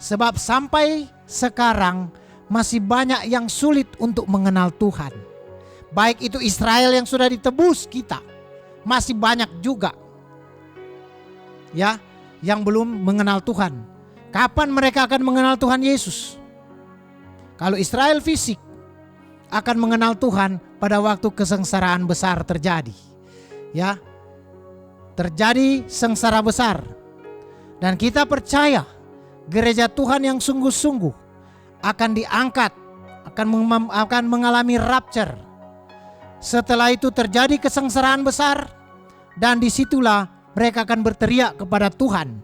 Sebab sampai sekarang masih banyak yang sulit untuk mengenal Tuhan. Baik itu Israel yang sudah ditebus kita, masih banyak juga ya yang belum mengenal Tuhan. Kapan mereka akan mengenal Tuhan Yesus? Kalau Israel fisik akan mengenal Tuhan pada waktu kesengsaraan besar terjadi. Ya. Terjadi sengsara besar. Dan kita percaya gereja Tuhan yang sungguh-sungguh akan diangkat, akan mengalami rapture. Setelah itu terjadi kesengsaraan besar, dan disitulah mereka akan berteriak kepada Tuhan.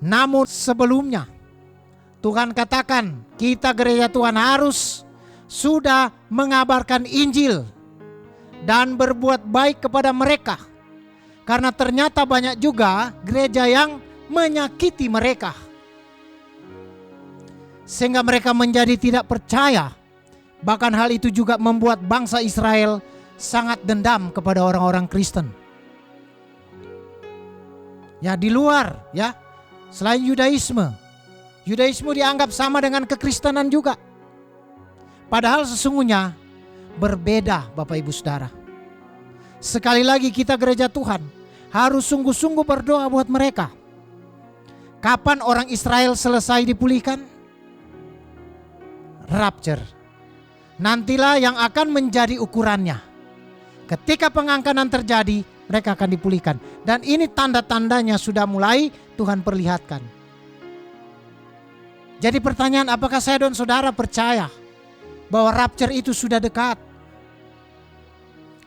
Namun sebelumnya Tuhan katakan kita gereja Tuhan harus sudah mengabarkan Injil dan berbuat baik kepada mereka. Karena ternyata banyak juga gereja yang menyakiti mereka, sehingga mereka menjadi tidak percaya. Bahkan hal itu juga membuat bangsa Israel sangat dendam kepada orang-orang Kristen. Ya, di luar ya, selain Yudaisme dianggap sama dengan kekristenan juga. Padahal sesungguhnya berbeda, Bapak Ibu Saudara. Sekali lagi kita gereja Tuhan harus sungguh-sungguh berdoa buat mereka. Kapan orang Israel selesai dipulihkan? Rapture. Nantilah yang akan menjadi ukurannya. Ketika pengangkatan terjadi, mereka akan dipulihkan. Dan ini tanda-tandanya sudah mulai Tuhan perlihatkan. Jadi pertanyaan, apakah saya dan saudara percaya bahwa rapture itu sudah dekat?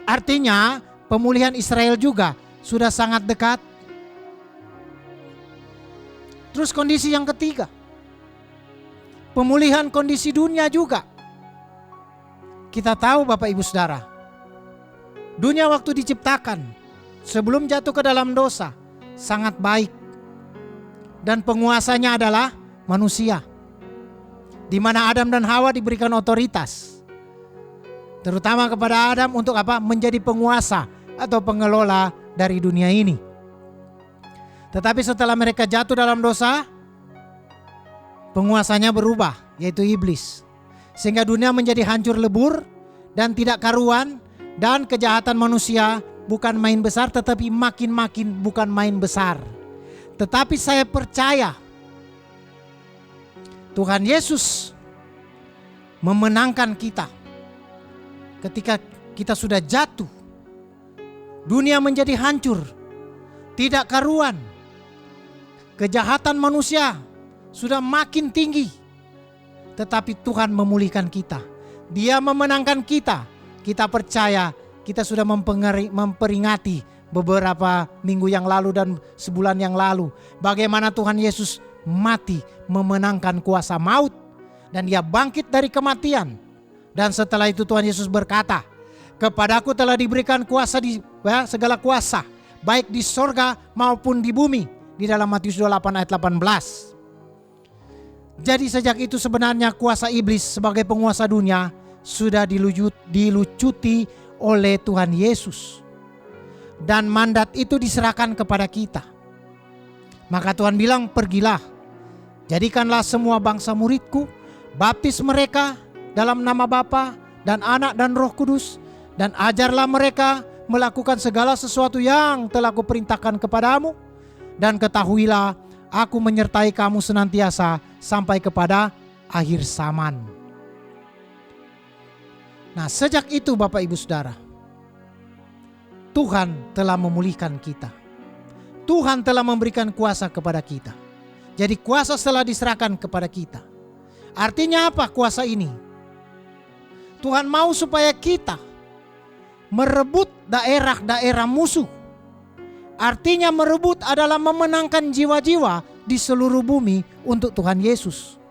Artinya pemulihan Israel juga sudah sangat dekat. Terus kondisi yang ketiga, pemulihan kondisi dunia juga. Kita tahu Bapak Ibu Saudara, dunia waktu diciptakan sebelum jatuh ke dalam dosa sangat baik. Dan penguasanya adalah manusia, di mana Adam dan Hawa diberikan otoritas. Terutama kepada Adam untuk apa? Menjadi penguasa atau pengelola dari dunia ini. Tetapi setelah mereka jatuh dalam dosa, penguasanya berubah, yaitu iblis. Sehingga dunia menjadi hancur lebur dan tidak karuan, dan kejahatan manusia bukan main besar, tetapi makin-makin bukan main besar. Tetapi saya percaya Tuhan Yesus memenangkan kita. Ketika kita sudah jatuh, dunia menjadi hancur, tidak karuan. Kejahatan manusia sudah makin tinggi. Tetapi Tuhan memulihkan kita. Dia memenangkan kita. Kita percaya, kita sudah memperingati beberapa minggu yang lalu dan sebulan yang lalu, bagaimana Tuhan Yesus mati memenangkan kuasa maut. Dan dia bangkit dari kematian. Dan setelah itu Tuhan Yesus berkata, kepadaku telah diberikan kuasa segala kuasa, baik di sorga maupun di bumi. Di dalam Matius 28 ayat 18. Jadi sejak itu sebenarnya kuasa iblis sebagai penguasa dunia sudah dilucuti oleh Tuhan Yesus. dan mandat itu diserahkan kepada kita. Maka Tuhan bilang, pergilah, jadikanlah semua bangsa muridku, baptis mereka dalam nama Bapa dan Anak dan Roh Kudus, dan ajarlah mereka melakukan segala sesuatu yang telah kuperintahkan kepadamu, dan ketahuilah aku menyertai kamu senantiasa sampai kepada akhir zaman. Nah, sejak itu Bapak Ibu Saudara, Tuhan telah memulihkan kita. Tuhan telah memberikan kuasa kepada kita. Jadi kuasa telah diserahkan kepada kita. Artinya apa kuasa ini? Tuhan mau supaya kita merebut daerah-daerah musuh. Artinya merebut adalah memenangkan jiwa-jiwa di seluruh bumi untuk Tuhan Yesus.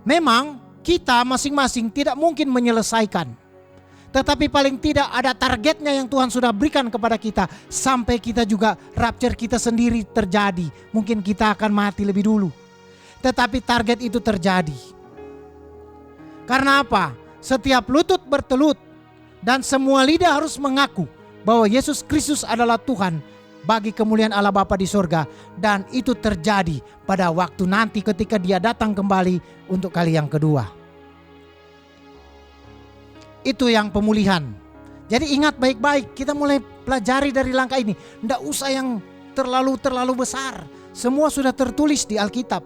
Memang kita masing-masing tidak mungkin menyelesaikan. Tetapi paling tidak ada targetnya yang Tuhan sudah berikan kepada kita. Sampai kita juga rapture kita sendiri terjadi. Mungkin kita akan mati lebih dulu. Tetapi target itu terjadi. Karena apa? Setiap lutut bertelut dan semua lidah harus mengaku bahwa Yesus Kristus adalah Tuhan bagi kemuliaan Allah Bapa di sorga. Dan itu terjadi pada waktu nanti ketika Dia datang kembali untuk kali yang kedua. Itu yang pemulihan. Jadi ingat baik-baik, kita mulai pelajari dari langkah ini. Tidak usah yang terlalu besar. Semua sudah tertulis di Alkitab.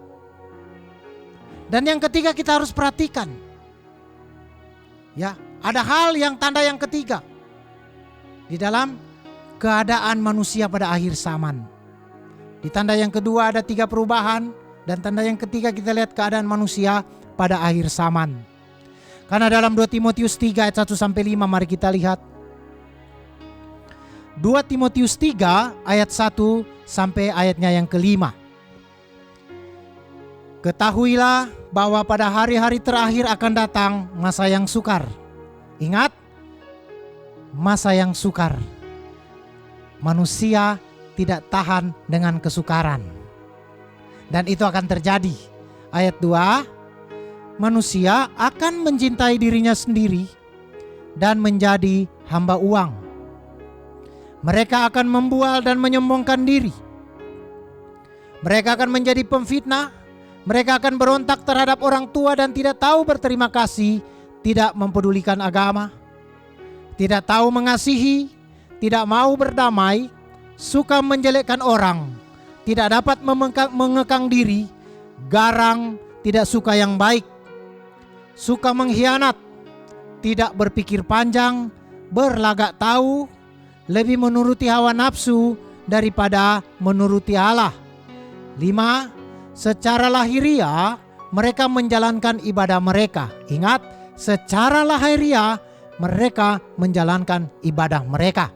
Dan yang ketiga kita harus perhatikan. Ya, ada hal yang tanda yang ketiga. Di dalam keadaan manusia pada akhir zaman. Di tanda yang kedua ada 3 perubahan. Dan tanda yang ketiga kita lihat keadaan manusia pada akhir zaman. Karena dalam 2 Timotius 3 ayat 1-5 mari kita lihat. 2 Timotius 3 ayat 1 sampai ayatnya yang kelima. Ketahuilah bahwa pada hari-hari terakhir akan datang masa yang sukar. Ingat, masa yang sukar. Manusia tidak tahan dengan kesukaran. Dan itu akan terjadi. Ayat 2. Manusia akan mencintai dirinya sendiri dan menjadi hamba uang. Mereka akan membual dan menyombongkan diri. Mereka akan menjadi pemfitnah. Mereka akan berontak terhadap orang tua dan tidak tahu berterima kasih, tidak mempedulikan agama, tidak tahu mengasihi, tidak mau berdamai, suka menjelekkan orang, tidak dapat mengekang diri, garang, tidak suka yang baik, suka mengkhianat, tidak berpikir panjang, berlagak tahu, lebih menuruti hawa nafsu daripada menuruti Allah. 5. Secara lahiriah mereka menjalankan ibadah mereka. Ingat, secara lahiriah mereka menjalankan ibadah mereka.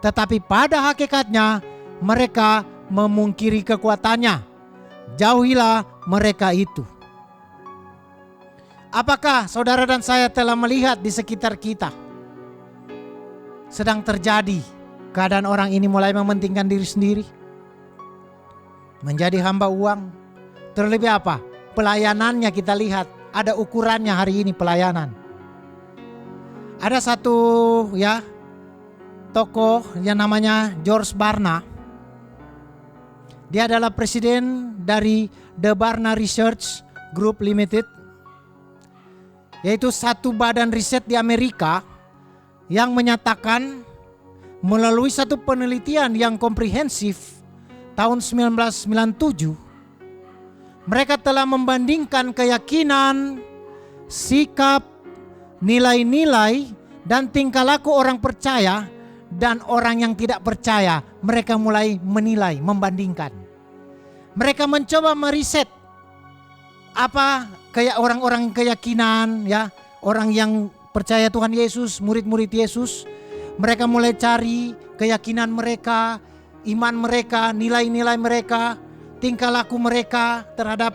Tetapi pada hakikatnya mereka memungkiri kekuatannya. Jauhilah mereka itu. Apakah saudara dan saya telah melihat di sekitar kita sedang terjadi keadaan orang ini mulai mementingkan diri sendiri, menjadi hamba uang? Terlebih apa? Pelayanannya kita lihat, ada ukurannya hari ini pelayanan. Ada satu tokoh yang namanya George Barna. Dia adalah presiden dari The Barna Research Group Limited, yaitu satu badan riset di Amerika yang menyatakan melalui satu penelitian yang komprehensif tahun 1997, mereka telah membandingkan keyakinan, sikap, nilai-nilai, dan tingkah laku orang percaya dan orang yang tidak percaya. Mereka mulai menilai, membandingkan. Mereka mencoba meriset apa kayak orang-orang keyakinan, orang yang percaya Tuhan Yesus, murid-murid Yesus. Mereka mulai cari keyakinan mereka, iman mereka, nilai-nilai mereka, tingkah laku mereka terhadap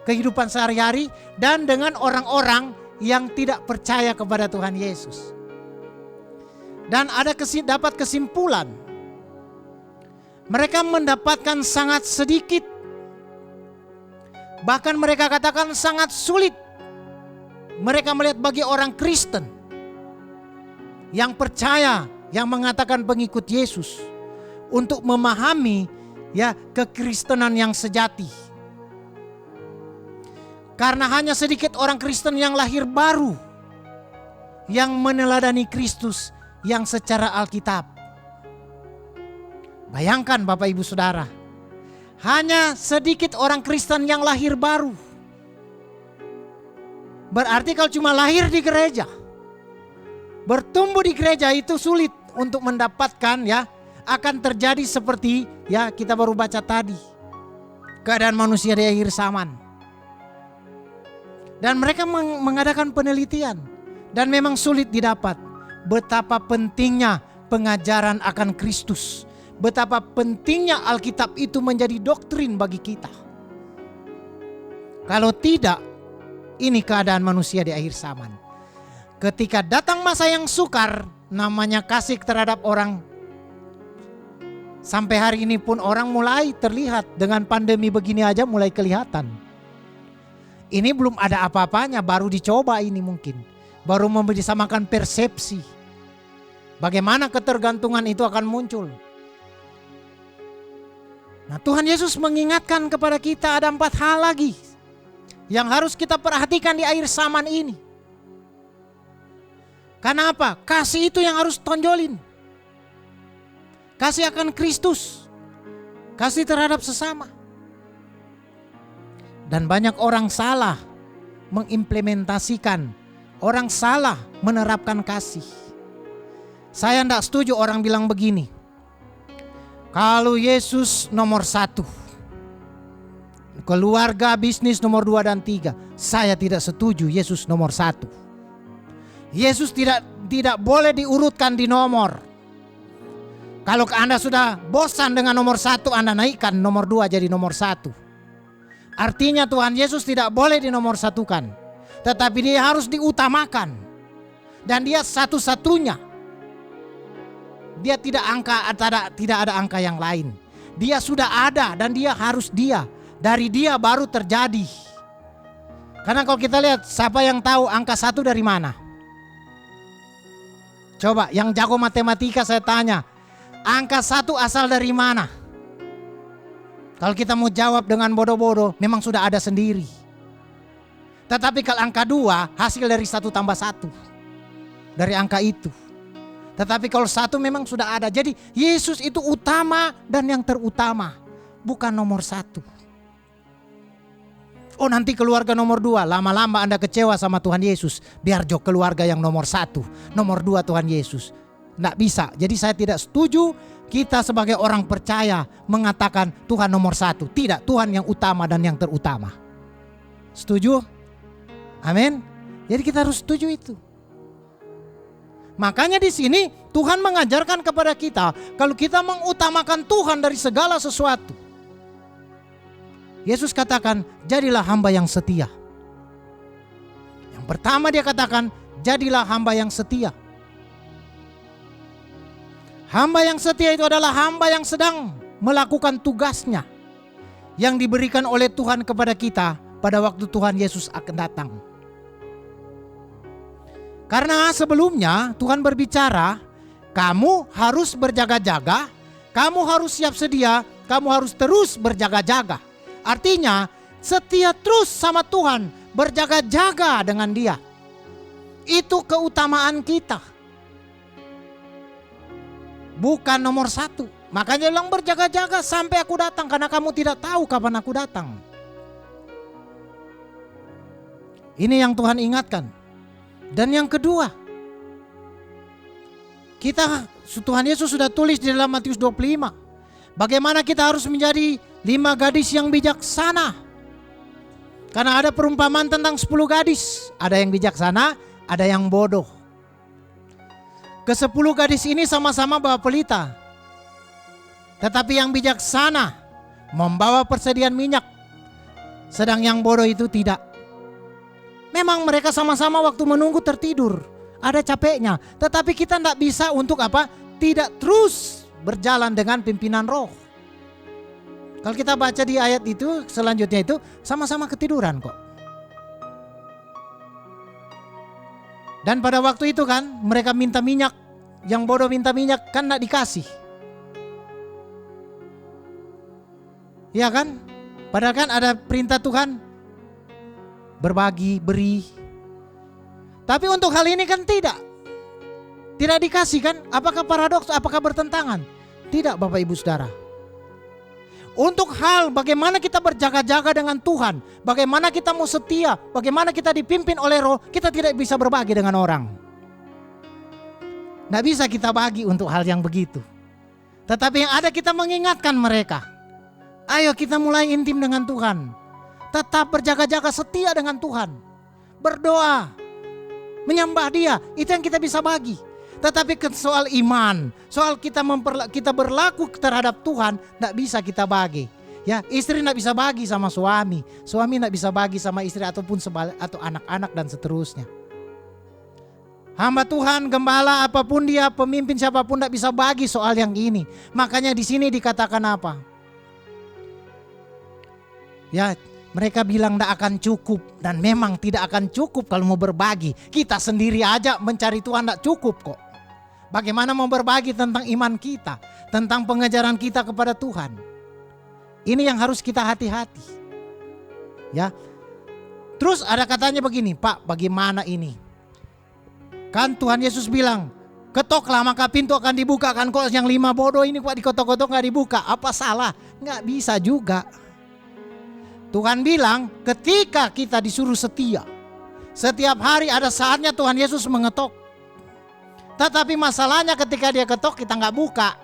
kehidupan sehari-hari, dan dengan orang-orang yang tidak percaya kepada Tuhan Yesus. Dan dapat kesimpulan, mereka mendapatkan sangat sedikit, bahkan mereka katakan sangat sulit. Mereka melihat bagi orang Kristen yang percaya yang mengatakan pengikut Yesus untuk memahami ya kekristenan yang sejati. Karena hanya sedikit orang Kristen yang lahir baru yang meneladani Kristus yang secara Alkitab. Bayangkan Bapak Ibu Saudara, hanya sedikit orang Kristen yang lahir baru. Berarti kalau cuma lahir di gereja, bertumbuh di gereja itu sulit untuk mendapatkan ya, akan terjadi seperti ya kita baru baca tadi. Keadaan manusia di akhir zaman. Dan mereka mengadakan penelitian dan memang sulit didapat betapa pentingnya pengajaran akan Kristus. Betapa pentingnya Alkitab itu menjadi doktrin bagi kita. Kalau tidak, ini keadaan manusia di akhir zaman. Ketika datang masa yang sukar, namanya kasih terhadap orang. Sampai hari ini pun orang mulai terlihat, dengan pandemi begini aja mulai kelihatan. Ini belum ada apa-apanya, baru dicoba ini mungkin. Baru disamakan persepsi. Bagaimana ketergantungan itu akan muncul. Nah, Tuhan Yesus mengingatkan kepada kita ada 4 hal lagi yang harus kita perhatikan di akhir zaman ini. Karena apa? Kasih itu yang harus tonjolin. Kasih akan Kristus. Kasih terhadap sesama. Dan banyak orang salah mengimplementasikan. Orang salah menerapkan kasih. Saya tidak setuju orang bilang begini. Kalau Yesus nomor 1, keluarga, bisnis nomor 2 dan 3. Saya tidak setuju Yesus nomor 1. Yesus tidak boleh diurutkan di nomor. Kalau Anda sudah bosan dengan nomor 1, Anda naikkan nomor 2 jadi nomor 1. Artinya Tuhan Yesus tidak boleh di nomor 1-kan. Tetapi dia harus diutamakan. Dan dia satu-satunya. Dia tidak ada angka yang lain. Dia sudah ada dan dia harus dia. Dari dia baru terjadi. Karena kalau kita lihat siapa yang tahu angka 1 dari mana? Coba yang jago matematika saya tanya. Angka 1 asal dari mana? Kalau kita mau jawab dengan bodoh-bodoh memang sudah ada sendiri. Tetapi kalau angka 2 hasil dari 1 tambah 1. Dari angka itu. Tetapi kalau 1 memang sudah ada. Jadi Yesus itu utama dan yang terutama. Bukan nomor 1. Oh nanti keluarga nomor 2. Lama-lama Anda kecewa sama Tuhan Yesus. Biar jo keluarga yang nomor 1. Nomor 2 Tuhan Yesus. Nggak bisa. Jadi saya tidak setuju kita sebagai orang percaya mengatakan Tuhan nomor 1. Tidak, Tuhan yang utama dan yang terutama. Setuju? Amin. Jadi kita harus setuju itu. Makanya di sini Tuhan mengajarkan kepada kita kalau kita mengutamakan Tuhan dari segala sesuatu. Yesus katakan, jadilah hamba yang setia. Yang pertama dia katakan, jadilah hamba yang setia. Hamba yang setia itu adalah hamba yang sedang melakukan tugasnya yang diberikan oleh Tuhan kepada kita pada waktu Tuhan Yesus akan datang. Karena sebelumnya Tuhan berbicara, kamu harus berjaga-jaga, kamu harus siap sedia, kamu harus terus berjaga-jaga. Artinya setia terus sama Tuhan, berjaga-jaga dengan Dia. Itu keutamaan kita. Bukan nomor 1. Makanya bilang berjaga-jaga sampai aku datang, karena kamu tidak tahu kapan aku datang. Ini yang Tuhan ingatkan. Dan yang kedua, Tuhan Yesus sudah tulis di dalam Matius 25. Bagaimana kita harus menjadi 5 gadis yang bijaksana. Karena ada perumpamaan tentang 10 gadis. Ada yang bijaksana, ada yang bodoh. Ke-10 gadis ini sama-sama bawa pelita. Tetapi yang bijaksana membawa persediaan minyak. Sedang yang bodoh itu tidak. Memang mereka sama-sama waktu menunggu tertidur. Ada capeknya. Tetapi kita tidak bisa untuk apa? Tidak terus berjalan dengan pimpinan roh. Kalau kita baca di ayat itu, selanjutnya itu sama-sama ketiduran kok. Dan pada waktu itu kan mereka minta minyak yang bodoh minta minyak kan tidak dikasih. Iya kan? Padahal kan ada perintah Tuhan, berbagi, beri. Tapi untuk hal ini kan tidak dikasih kan? Apakah paradoks? Apakah bertentangan? Tidak, Bapak Ibu Saudara. Untuk hal bagaimana kita berjaga-jaga dengan Tuhan, bagaimana kita mau setia, bagaimana kita dipimpin oleh Roh, kita tidak bisa berbagi dengan orang. Tidak bisa kita bagi untuk hal yang begitu. Tetapi yang ada kita mengingatkan mereka. Ayo kita mulai intim dengan Tuhan. Tetap berjaga-jaga setia dengan Tuhan. Berdoa, menyembah Dia, itu yang kita bisa bagi. Tetapi soal iman, soal kita berlaku terhadap Tuhan, tidak bisa kita bagi. Ya, istri tidak bisa bagi sama suami, suami tidak bisa bagi sama istri ataupun atau anak-anak dan seterusnya. Hamba Tuhan, gembala apapun dia, pemimpin siapapun tidak bisa bagi soal yang ini. Makanya di sini dikatakan apa? Ya, mereka bilang tidak akan cukup, dan memang tidak akan cukup kalau mau berbagi. Kita sendiri aja mencari Tuhan tidak cukup kok. Bagaimana mau berbagi tentang iman kita, tentang pengejaran kita kepada Tuhan. Ini yang harus kita hati-hati. Ya. Terus ada katanya begini, Pak, bagaimana ini? Kan Tuhan Yesus bilang, ketoklah maka pintu akan dibuka. Kan kok yang 5 bodoh ini Pak dikotok-kotok gak dibuka. Apa salah? Gak bisa juga. Tuhan bilang ketika kita disuruh setia, setiap hari ada saatnya Tuhan Yesus mengetok. Tetapi masalahnya ketika dia ketok kita gak buka.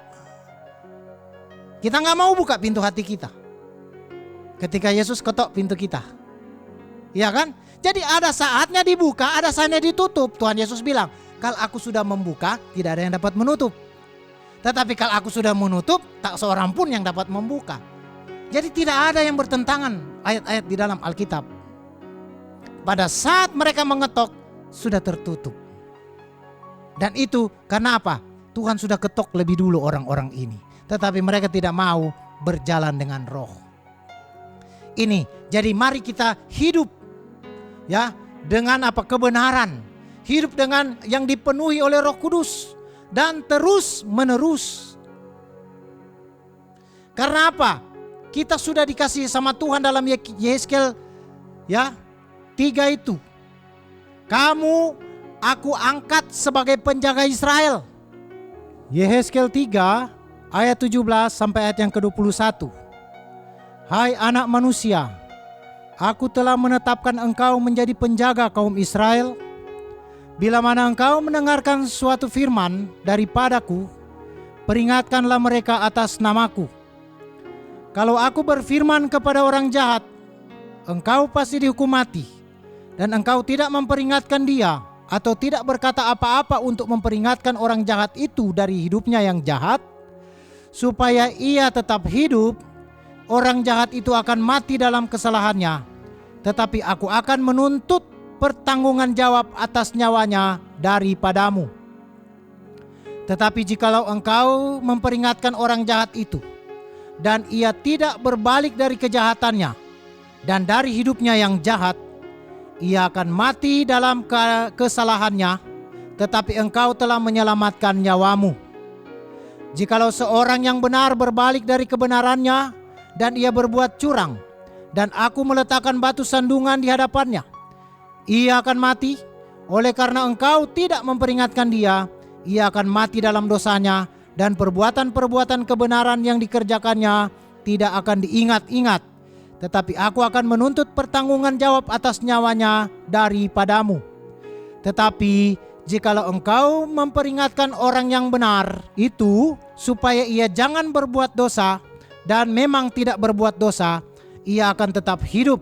Kita gak mau buka pintu hati kita ketika Yesus ketok pintu kita. Iya kan? Jadi ada saatnya dibuka, ada saatnya ditutup. Tuhan Yesus bilang, kalau aku sudah membuka, tidak ada yang dapat menutup. Tetapi kalau aku sudah menutup, tak seorang pun yang dapat membuka. Jadi tidak ada yang bertentangan ayat-ayat di dalam Alkitab. Pada saat mereka mengetok, sudah tertutup. Dan itu karena apa? Tuhan sudah ketok lebih dulu orang-orang ini. Tetapi mereka tidak mau berjalan dengan Roh. Ini, jadi mari kita hidup ya dengan apa? Kebenaran. Hidup dengan yang dipenuhi oleh Roh Kudus dan terus menerus. Karena apa? Kita sudah dikasih sama Tuhan dalam Yehezkiel ya 3 itu. Aku angkat sebagai penjaga Israel. Yehezkiel 3 ayat 17 sampai ayat yang ke-21. Hai anak manusia, aku telah menetapkan engkau menjadi penjaga kaum Israel. Bila mana engkau mendengarkan suatu firman daripadaku, peringatkanlah mereka atas namaku. Kalau aku berfirman kepada orang jahat, engkau pasti dihukum mati, dan engkau tidak memperingatkan dia, atau tidak berkata apa-apa untuk memperingatkan orang jahat itu dari hidupnya yang jahat, supaya ia tetap hidup, orang jahat itu akan mati dalam kesalahannya, tetapi aku akan menuntut pertanggungan jawab atas nyawanya daripadamu. Tetapi jikalau engkau memperingatkan orang jahat itu, dan ia tidak berbalik dari kejahatannya, dan dari hidupnya yang jahat, ia akan mati dalam kesalahannya, tetapi engkau telah menyelamatkan nyawamu. Jikalau seorang yang benar berbalik dari kebenarannya, dan ia berbuat curang, dan aku meletakkan batu sandungan di hadapannya, ia akan mati. Oleh karena engkau tidak memperingatkan dia, ia akan mati dalam dosanya, dan perbuatan-perbuatan kebenaran yang dikerjakannya tidak akan diingat-ingat. Tetapi aku akan menuntut pertanggungan jawab atas nyawanya daripadamu. Tetapi jikalau engkau memperingatkan orang yang benar itu supaya ia jangan berbuat dosa, dan memang tidak berbuat dosa, ia akan tetap hidup,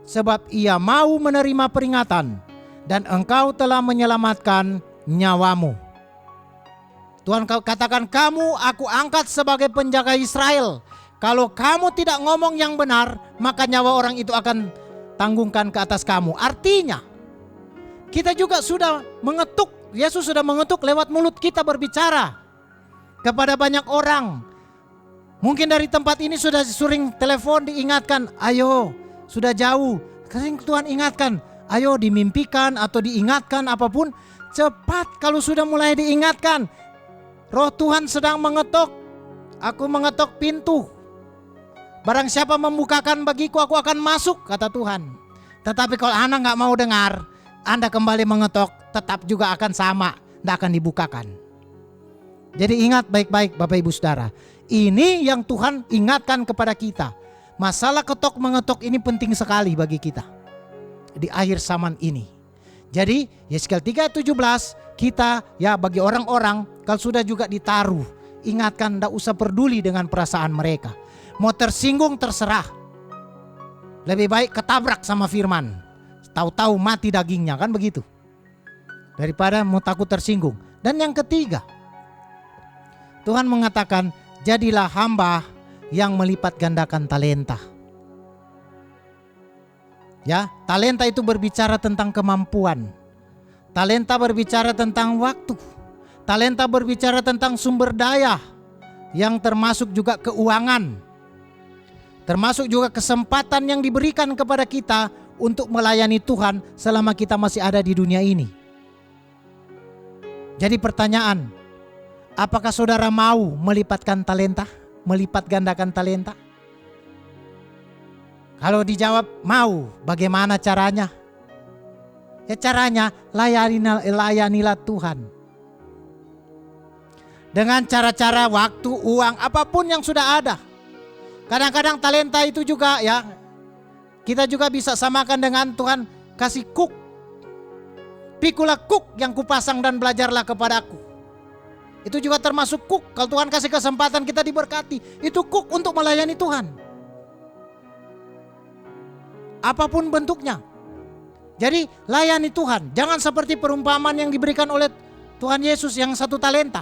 sebab ia mau menerima peringatan, dan engkau telah menyelamatkan nyawamu. Tuhan katakan, aku angkat sebagai penjaga Israel. Kalau kamu tidak ngomong yang benar, maka nyawa orang itu akan tanggungkan ke atas kamu. Artinya, kita juga sudah mengetuk, Yesus sudah mengetuk lewat mulut kita berbicara kepada banyak orang. Mungkin dari tempat ini sudah sering telepon diingatkan, ayo, sudah jauh. Sering Tuhan ingatkan, ayo dimimpikan atau diingatkan apapun. Cepat kalau sudah mulai diingatkan, Roh Tuhan sedang mengetok. Aku mengetok pintu. Barang siapa membukakan bagiku, aku akan masuk, kata Tuhan. Tetapi kalau Anda nggak mau dengar, Anda kembali mengetok, tetap juga akan sama, tidak akan dibukakan. Jadi ingat baik-baik Bapak Ibu Saudara. Ini yang Tuhan ingatkan kepada kita. Masalah ketok mengetok ini penting sekali bagi kita di akhir zaman ini. Jadi Yeskiel 3:17 kita ya bagi orang-orang kalau sudah juga ditaruh, ingatkan tidak usah peduli dengan perasaan mereka. Mau tersinggung terserah. Lebih baik ketabrak sama firman. Tahu-tahu mati dagingnya, kan begitu. Daripada mau takut tersinggung. Dan yang ketiga, Tuhan mengatakan jadilah hamba yang melipat gandakan talenta. Ya, talenta itu berbicara tentang kemampuan. Talenta berbicara tentang waktu. Talenta berbicara tentang sumber daya yang termasuk juga keuangan. Termasuk juga kesempatan yang diberikan kepada kita untuk melayani Tuhan selama kita masih ada di dunia ini. Jadi pertanyaan, apakah saudara mau melipatkan talenta? Melipat gandakan talenta? Kalau dijawab mau, bagaimana caranya? Ya caranya layanilah Tuhan. Dengan cara-cara waktu, uang, apapun yang sudah ada. Kadang-kadang talenta itu juga ya, kita juga bisa samakan dengan Tuhan kasih kuk. Pikulah kuk yang kupasang dan belajarlah kepadaku. Itu juga termasuk kuk. Kalau Tuhan kasih kesempatan kita diberkati, itu kuk untuk melayani Tuhan. Apapun bentuknya. Jadi layani Tuhan. Jangan seperti perumpamaan yang diberikan oleh Tuhan Yesus yang 1 talenta.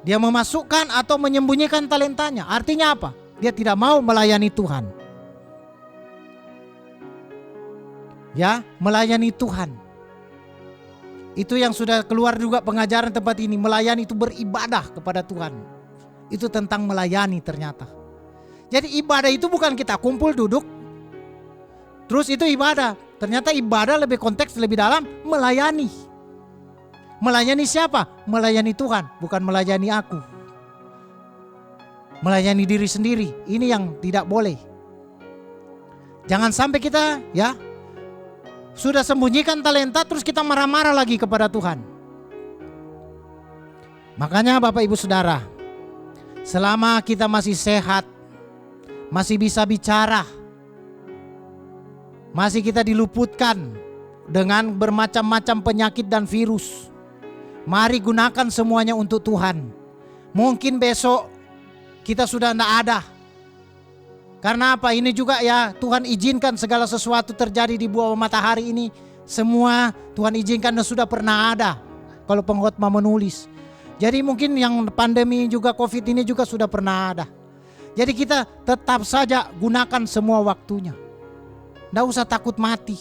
Dia memasukkan atau menyembunyikan talentanya. Artinya apa? Dia tidak mau melayani Tuhan. Ya, melayani Tuhan. Itu yang sudah keluar juga pengajaran tempat ini. Melayani itu beribadah kepada Tuhan. Itu tentang melayani ternyata. Jadi ibadah itu bukan kita kumpul duduk, terus itu ibadah. Ternyata ibadah lebih konteks, lebih dalam, melayani. Melayani siapa? Melayani Tuhan, bukan melayani aku. Melayani diri sendiri, ini yang tidak boleh. Jangan sampai kita ya sudah sembunyikan talenta terus kita marah-marah lagi kepada Tuhan. Makanya Bapak Ibu Saudara, selama kita masih sehat, masih bisa bicara, masih kita diluputkan dengan bermacam-macam penyakit dan virus, mari gunakan semuanya untuk Tuhan. Mungkin besok kita sudah tidak ada. Karena apa? Ini juga ya Tuhan izinkan segala sesuatu terjadi di bawah matahari ini. Semua Tuhan izinkan dan sudah pernah ada. Kalau pengkhotbah menulis. Jadi mungkin yang pandemi juga COVID ini juga sudah pernah ada. Jadi kita tetap saja gunakan semua waktunya. Tidak usah takut mati.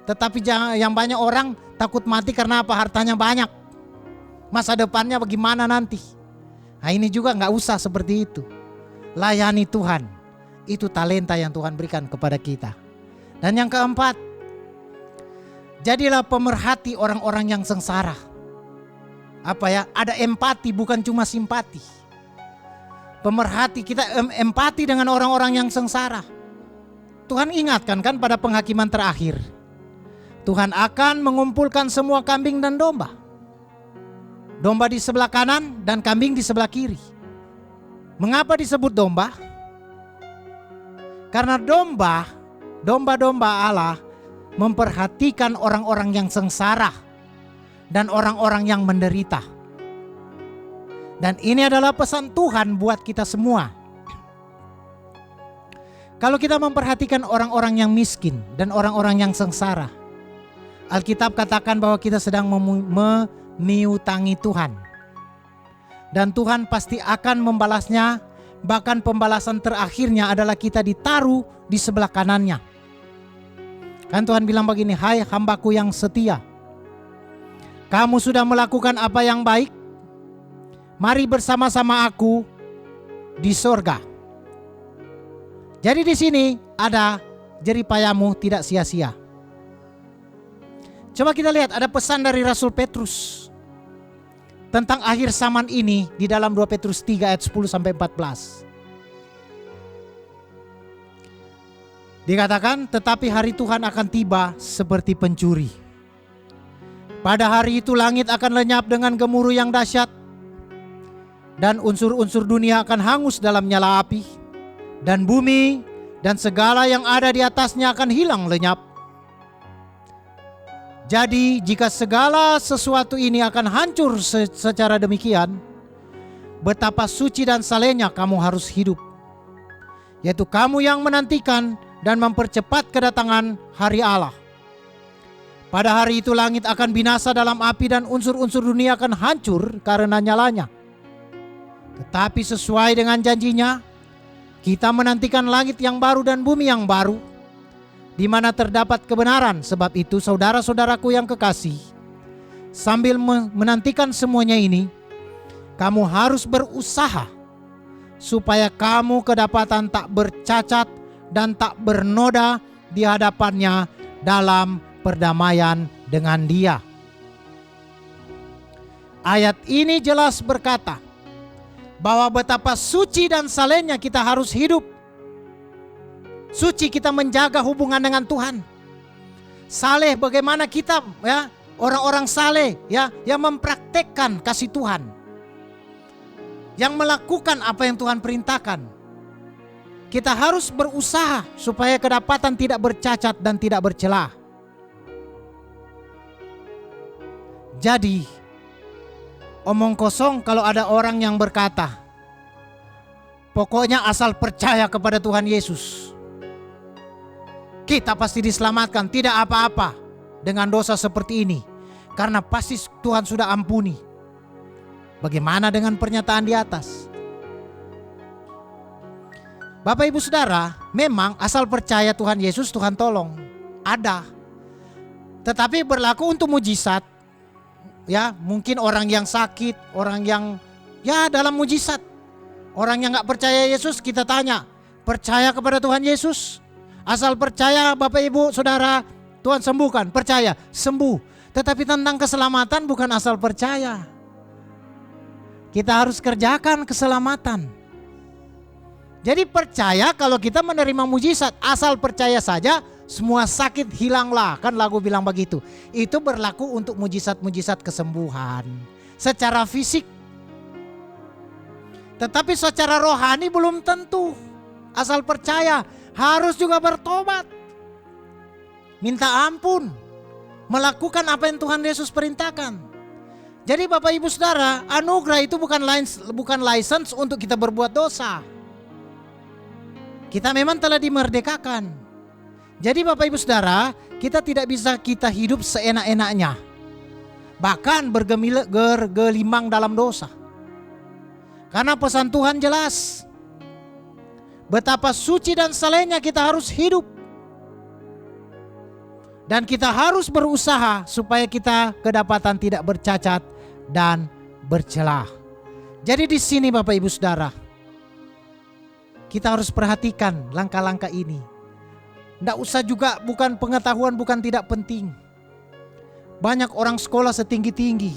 Tetapi jangan, yang banyak orang takut mati karena apa? Hartanya banyak. Masa depannya bagaimana nanti? Nah ini juga nggak usah seperti itu. Layani Tuhan. Itu talenta yang Tuhan berikan kepada kita. Dan yang keempat, jadilah pemerhati orang-orang yang sengsara. Apa ya? Ada empati, bukan cuma simpati. Pemerhati, kita empati dengan orang-orang yang sengsara. Tuhan ingatkan kan pada penghakiman terakhir. Tuhan akan mengumpulkan semua kambing dan domba. Domba di sebelah kanan dan kambing di sebelah kiri. Mengapa disebut domba? Karena domba-domba Allah memperhatikan orang-orang yang sengsara dan orang-orang yang menderita. Dan ini adalah pesan Tuhan buat kita semua. Kalau kita memperhatikan orang-orang yang miskin dan orang-orang yang sengsara, Alkitab katakan bahwa kita sedang memiutangi Tuhan. Dan Tuhan pasti akan membalasnya. Bahkan pembalasan terakhirnya adalah kita ditaruh di sebelah kanannya. Kan Tuhan bilang begini, hai hambaku yang setia, kamu sudah melakukan apa yang baik, mari bersama-sama aku di sorga. Jadi di sini ada jeripayamu tidak sia-sia. Coba kita lihat ada pesan dari Rasul Petrus. tentang akhir zaman ini di dalam 2 Petrus 3 ayat 10 sampai 14. Dikatakan, tetapi hari Tuhan akan tiba seperti pencuri. Pada hari itu langit akan lenyap dengan gemuruh yang dahsyat, dan unsur-unsur dunia akan hangus dalam nyala api, dan bumi dan segala yang ada di atasnya akan hilang lenyap. Jadi jika segala sesuatu ini akan hancur secara demikian, betapa suci dan salehnya kamu harus hidup, yaitu kamu yang menantikan dan mempercepat kedatangan hari Allah. Pada hari itu langit akan binasa dalam api dan unsur-unsur dunia akan hancur karena nyalanya. Tetapi sesuai dengan janjinya, kita menantikan langit yang baru dan bumi yang baru, di mana terdapat kebenaran. Sebab itu saudara-saudaraku yang kekasih, sambil menantikan semuanya ini, kamu harus berusaha supaya kamu kedapatan tak bercacat dan tak bernoda di hadapannya dalam perdamaian dengan Dia. Ayat ini jelas berkata bahwa betapa suci dan salehnya kita harus hidup. Suci kita menjaga hubungan dengan Tuhan. Saleh bagaimana kita ya, orang-orang saleh ya, yang mempraktekkan kasih Tuhan, yang melakukan apa yang Tuhan perintahkan. Kita harus berusaha supaya kedapatan tidak bercacat dan tidak bercelah. Jadi, omong kosong kalau ada orang yang berkata, pokoknya asal percaya kepada Tuhan Yesus, kita pasti diselamatkan, tidak apa-apa dengan dosa seperti ini, karena pasti Tuhan sudah ampuni. Bagaimana dengan pernyataan di atas? Bapak Ibu Saudara, memang asal percaya Tuhan Yesus, Tuhan tolong. Ada. Tetapi berlaku untuk mujizat. Ya, mungkin orang yang sakit, orang yang ya dalam mujizat. Orang yang gak percaya Yesus, kita tanya, percaya kepada Tuhan Yesus? Asal percaya Bapak Ibu Saudara, Tuhan sembuhkan, percaya, sembuh. Tetapi tentang keselamatan bukan asal percaya. Kita harus kerjakan keselamatan. Jadi percaya kalau kita menerima mujizat, asal percaya saja semua sakit hilanglah. Kan lagu bilang begitu. Itu berlaku untuk mujizat-mujizat kesembuhan secara fisik. Tetapi secara rohani belum tentu. Asal percaya, harus juga bertobat, minta ampun, melakukan apa yang Tuhan Yesus perintahkan. Jadi Bapak Ibu Saudara, anugerah itu bukan license untuk kita berbuat dosa. Kita memang telah dimerdekakan. Jadi Bapak Ibu Saudara, kita tidak bisa kita hidup seenak-enaknya, bahkan bergelimang dalam dosa. Karena pesan Tuhan jelas, betapa suci dan salehnya kita harus hidup. Dan kita harus berusaha supaya kita kedapatan tidak bercacat dan bercelah. Jadi di sini Bapak Ibu Saudara, kita harus perhatikan langkah-langkah ini. Tidak usah juga, bukan pengetahuan bukan tidak penting. Banyak orang sekolah setinggi-tinggi,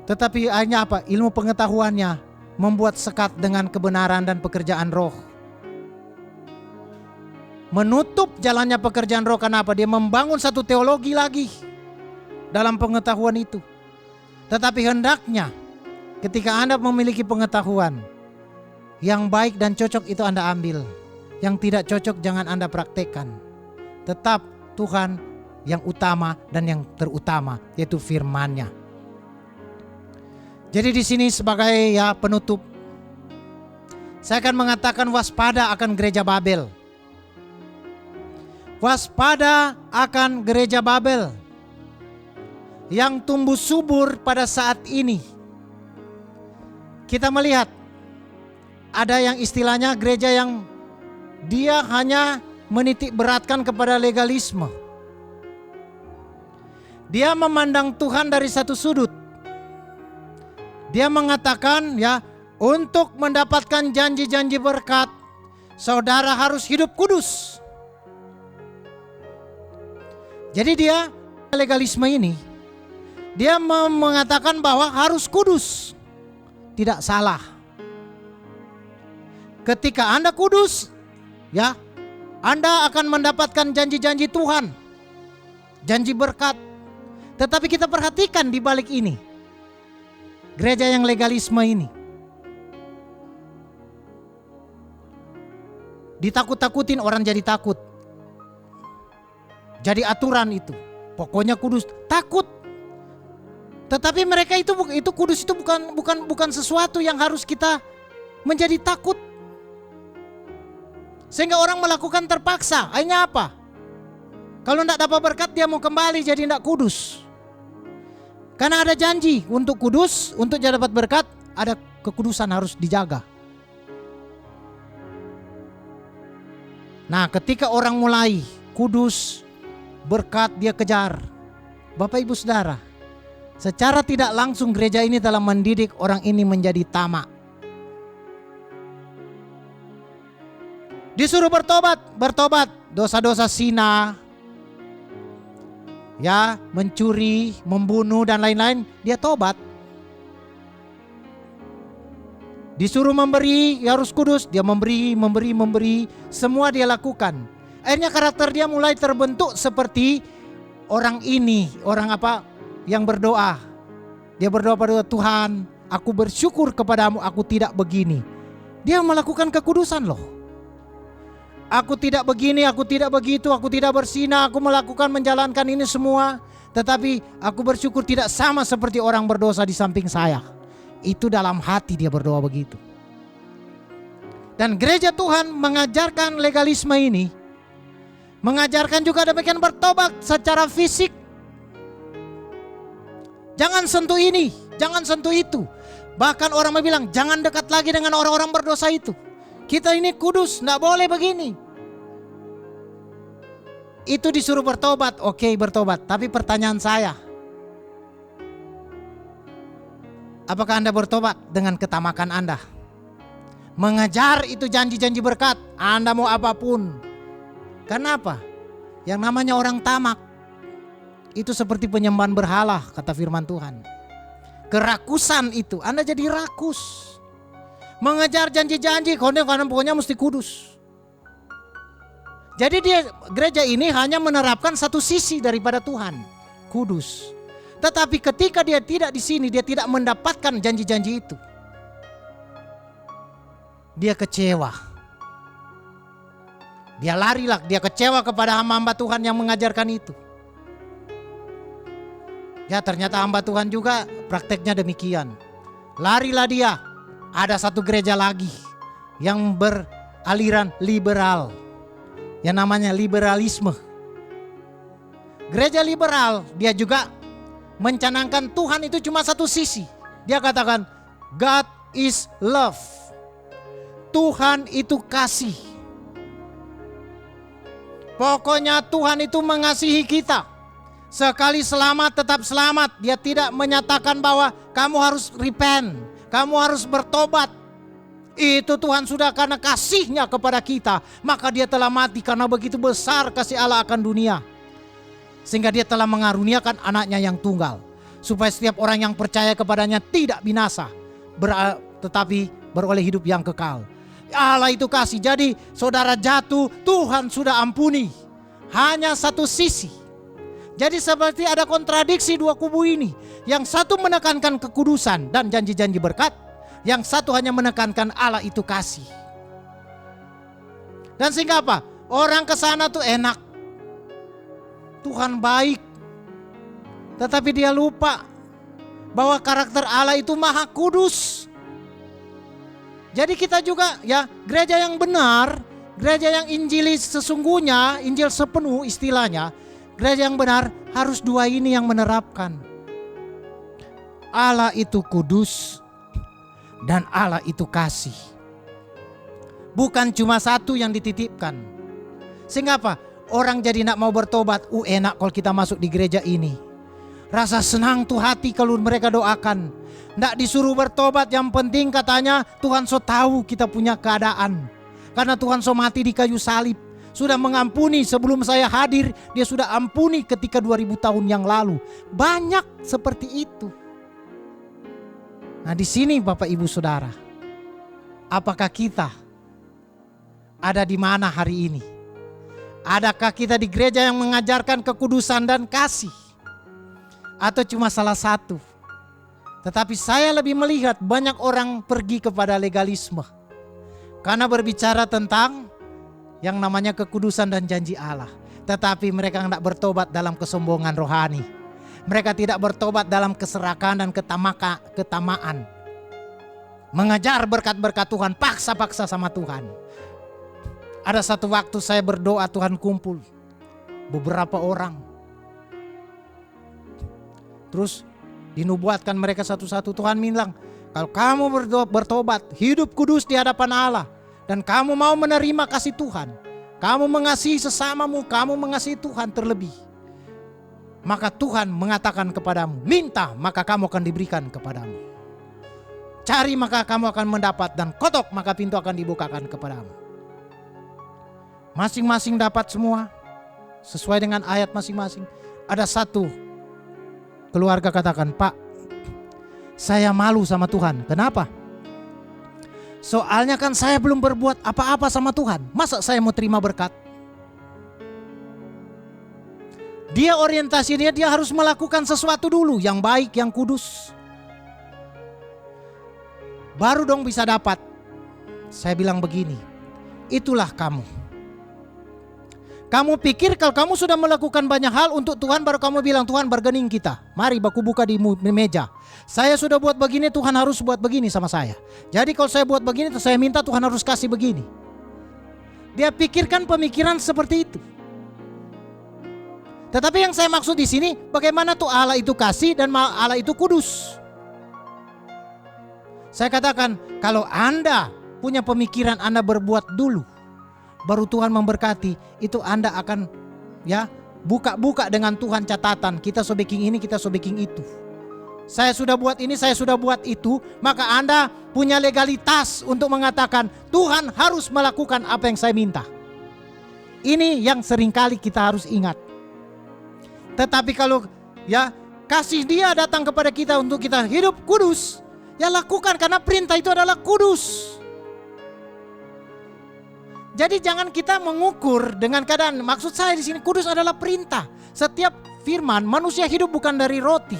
tetapi hanya apa? Ilmu pengetahuannya membuat sekat dengan kebenaran dan pekerjaan roh. Menutup jalannya pekerjaan roh. Kenapa? Dia membangun satu teologi lagi dalam pengetahuan itu. Tetapi hendaknya ketika Anda memiliki pengetahuan, yang baik dan cocok itu Anda ambil. Yang tidak cocok jangan Anda praktekkan. Tetap Tuhan yang utama dan yang terutama, yaitu firman-Nya. Jadi di sini sebagai ya penutup, saya akan mengatakan waspada akan gereja Babel. Waspada akan gereja Babel yang tumbuh subur pada saat ini. Kita melihat ada yang istilahnya gereja yang dia hanya menitik beratkan kepada legalisme. Dia memandang Tuhan dari satu sudut. Dia mengatakan ya, untuk mendapatkan janji-janji berkat, saudara harus hidup kudus. Jadi dia legalisme ini, Dia mengatakan bahwa harus kudus. Tidak salah. Ketika Anda kudus, ya, Anda akan mendapatkan janji-janji Tuhan. Janji berkat. Tetapi kita perhatikan di balik ini. Gereja yang legalisme ini. Ditakut-takutin orang jadi takut. Jadi aturan itu. Pokoknya kudus, takut. Tetapi mereka itu kudus itu bukan sesuatu yang harus kita menjadi takut. Sehingga orang melakukan terpaksa. Akhirnya apa? Kalau tidak dapat berkat dia mau kembali jadi tidak kudus. Karena ada janji untuk kudus, untuk jadi dapat berkat, ada kekudusan harus dijaga. Nah, ketika orang mulai kudus, berkat dia kejar. Bapak Ibu Saudara, secara tidak langsung gereja ini telah mendidik orang ini menjadi tamak. Disuruh bertobat, dosa-dosa zina, ya, mencuri, membunuh dan lain-lain, dia tobat. Disuruh memberi, ya harus kudus, dia memberi, semua dia lakukan. Akhirnya karakter dia mulai terbentuk seperti orang ini, orang apa? Yang berdoa. Dia berdoa pada Tuhan, aku bersyukur kepadamu, aku tidak begini. Dia melakukan kekudusan loh. Aku tidak begini, aku tidak begitu, aku tidak berzina, aku menjalankan ini semua. Tetapi aku bersyukur tidak sama seperti orang berdosa di samping saya. Itu dalam hati dia berdoa begitu. Dan gereja Tuhan mengajarkan legalisme ini. Mengajarkan juga demikian bertobat secara fisik. Jangan sentuh ini, jangan sentuh itu. Bahkan orang bilang jangan dekat lagi dengan orang-orang berdosa itu. Kita ini kudus, tidak boleh begini. Itu disuruh bertobat, oke bertobat. Tapi pertanyaan saya, apakah Anda bertobat dengan ketamakan Anda? Mengejar itu janji-janji berkat, Anda mau apapun. Kenapa? Yang namanya orang tamak, itu seperti penyembahan berhala, kata firman Tuhan. Kerakusan itu, Anda jadi rakus. Mengejar janji-janji, pokoknya mesti kudus. Jadi gereja ini hanya menerapkan satu sisi daripada Tuhan, kudus. Tetapi ketika dia tidak di sini, dia tidak mendapatkan janji-janji itu. Dia kecewa. Dia larilah, dia kecewa kepada hamba-hamba Tuhan yang mengajarkan itu. Ya ternyata hamba Tuhan juga prakteknya demikian. Larilah dia. Ada satu gereja lagi yang beraliran liberal, yang namanya liberalisme. Gereja liberal dia juga mencanangkan Tuhan itu cuma satu sisi. Dia katakan God is love. Tuhan itu kasih. Pokoknya Tuhan itu mengasihi kita. Sekali selamat tetap selamat. Dia tidak menyatakan bahwa kamu harus repent, kamu harus bertobat. Itu Tuhan sudah karena kasihnya kepada kita. Maka dia telah mati karena begitu besar kasih Allah akan dunia. Sehingga dia telah mengaruniakan anaknya yang tunggal. Supaya setiap orang yang percaya kepadanya tidak binasa. Tetapi beroleh hidup yang kekal. Allah itu kasih. Jadi saudara jatuh, Tuhan sudah ampuni. Hanya satu sisi. Jadi seperti ada kontradiksi dua kubu ini. Yang satu menekankan kekudusan dan janji-janji berkat. Yang satu hanya menekankan Allah itu kasih. Dan sehingga apa? Orang ke sana tuh enak. Tuhan baik. Tetapi dia lupa bahwa karakter Allah itu maha kudus. Jadi kita juga ya gereja yang benar, gereja yang injilis sesungguhnya, injil sepenuh istilahnya. Gereja yang benar harus dua ini yang menerapkan. Allah itu kudus dan Allah itu kasih. Bukan cuma satu yang dititipkan. Sehingga apa? Orang jadi nak mau bertobat. Enak kalau kita masuk di gereja ini. Rasa senang tuh hati kalau mereka doakan. Nggak disuruh bertobat. Yang penting katanya Tuhan so tahu kita punya keadaan. Karena Tuhan so mati di kayu salib. sudah mengampuni sebelum saya hadir. Dia sudah ampuni ketika 2000 tahun yang lalu. Banyak seperti itu. Nah, di sini Bapak Ibu Saudara, apakah kita ada di mana hari ini? Adakah kita di gereja yang mengajarkan kekudusan dan kasih? Atau cuma salah satu? Tetapi saya lebih melihat banyak orang pergi kepada legalisme. Karena berbicara tentang yang namanya kekudusan dan janji Allah. Tetapi mereka tidak bertobat dalam kesombongan rohani. Mereka tidak bertobat dalam keserakan dan ketamaan. Mengejar berkat-berkat Tuhan, paksa-paksa sama Tuhan. Ada satu waktu saya berdoa, Tuhan kumpul beberapa orang. Terus dinubuatkan mereka satu-satu. Tuhan bilang, kalau kamu bertobat, hidup kudus di hadapan Allah, dan kamu mau menerima kasih Tuhan, kamu mengasihi sesamamu, kamu mengasihi Tuhan terlebih, maka Tuhan mengatakan kepadamu, minta maka kamu akan diberikan kepadamu. Cari maka kamu akan mendapat, dan ketok maka pintu akan dibukakan kepadamu. Masing-masing dapat semua sesuai dengan ayat masing-masing. Ada satu keluarga katakan, Pak, saya malu sama Tuhan. Kenapa? Soalnya kan saya belum berbuat apa-apa sama Tuhan. Masa saya mau terima berkat? Dia orientasinya dia harus melakukan sesuatu dulu yang baik, yang kudus. Baru dong bisa dapat. Saya bilang begini, itulah kamu. Kamu pikir kalau kamu sudah melakukan banyak hal untuk Tuhan, baru kamu bilang, Tuhan bargaining kita. Mari baku buka di meja. Saya sudah buat begini, Tuhan harus buat begini sama saya. Jadi kalau saya buat begini, saya minta Tuhan harus kasih begini. Dia pikirkan pemikiran seperti itu. Tetapi yang saya maksud di sini, bagaimana tuh Allah itu kasih dan Allah itu kudus. Saya katakan, kalau Anda punya pemikiran Anda berbuat dulu, baru Tuhan memberkati, itu Anda akan buka-buka dengan Tuhan catatan. Kita so baking ini, kita so baking itu. Saya sudah buat ini, saya sudah buat itu. Maka Anda punya legalitas untuk mengatakan Tuhan harus melakukan apa yang saya minta. Ini yang seringkali kita harus ingat. Tetapi kalau kasih Dia datang kepada kita untuk kita hidup kudus, lakukan karena perintah itu adalah kudus. Jadi jangan kita mengukur dengan keadaan. Maksud saya di sini kudus adalah perintah. Setiap firman, manusia hidup bukan dari roti,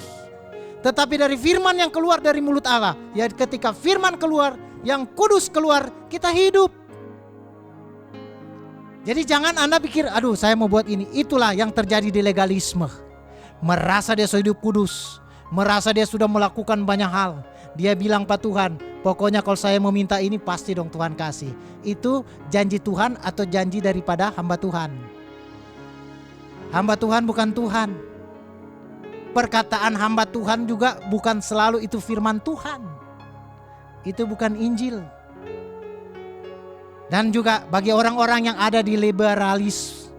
tetapi dari firman yang keluar dari mulut Allah. Ya, ketika firman keluar, yang kudus keluar, kita hidup. Jadi jangan Anda pikir, aduh saya mau buat ini. Itulah yang terjadi di legalisme. Merasa dia sudah hidup kudus, merasa dia sudah melakukan banyak hal. Dia bilang, Pak Tuhan, pokoknya kalau saya mau minta ini pasti dong Tuhan kasih. Itu janji Tuhan atau janji daripada hamba Tuhan. Hamba Tuhan bukan Tuhan. Perkataan hamba Tuhan juga bukan selalu itu firman Tuhan. Itu bukan Injil. Dan juga bagi orang-orang yang ada di liberalis,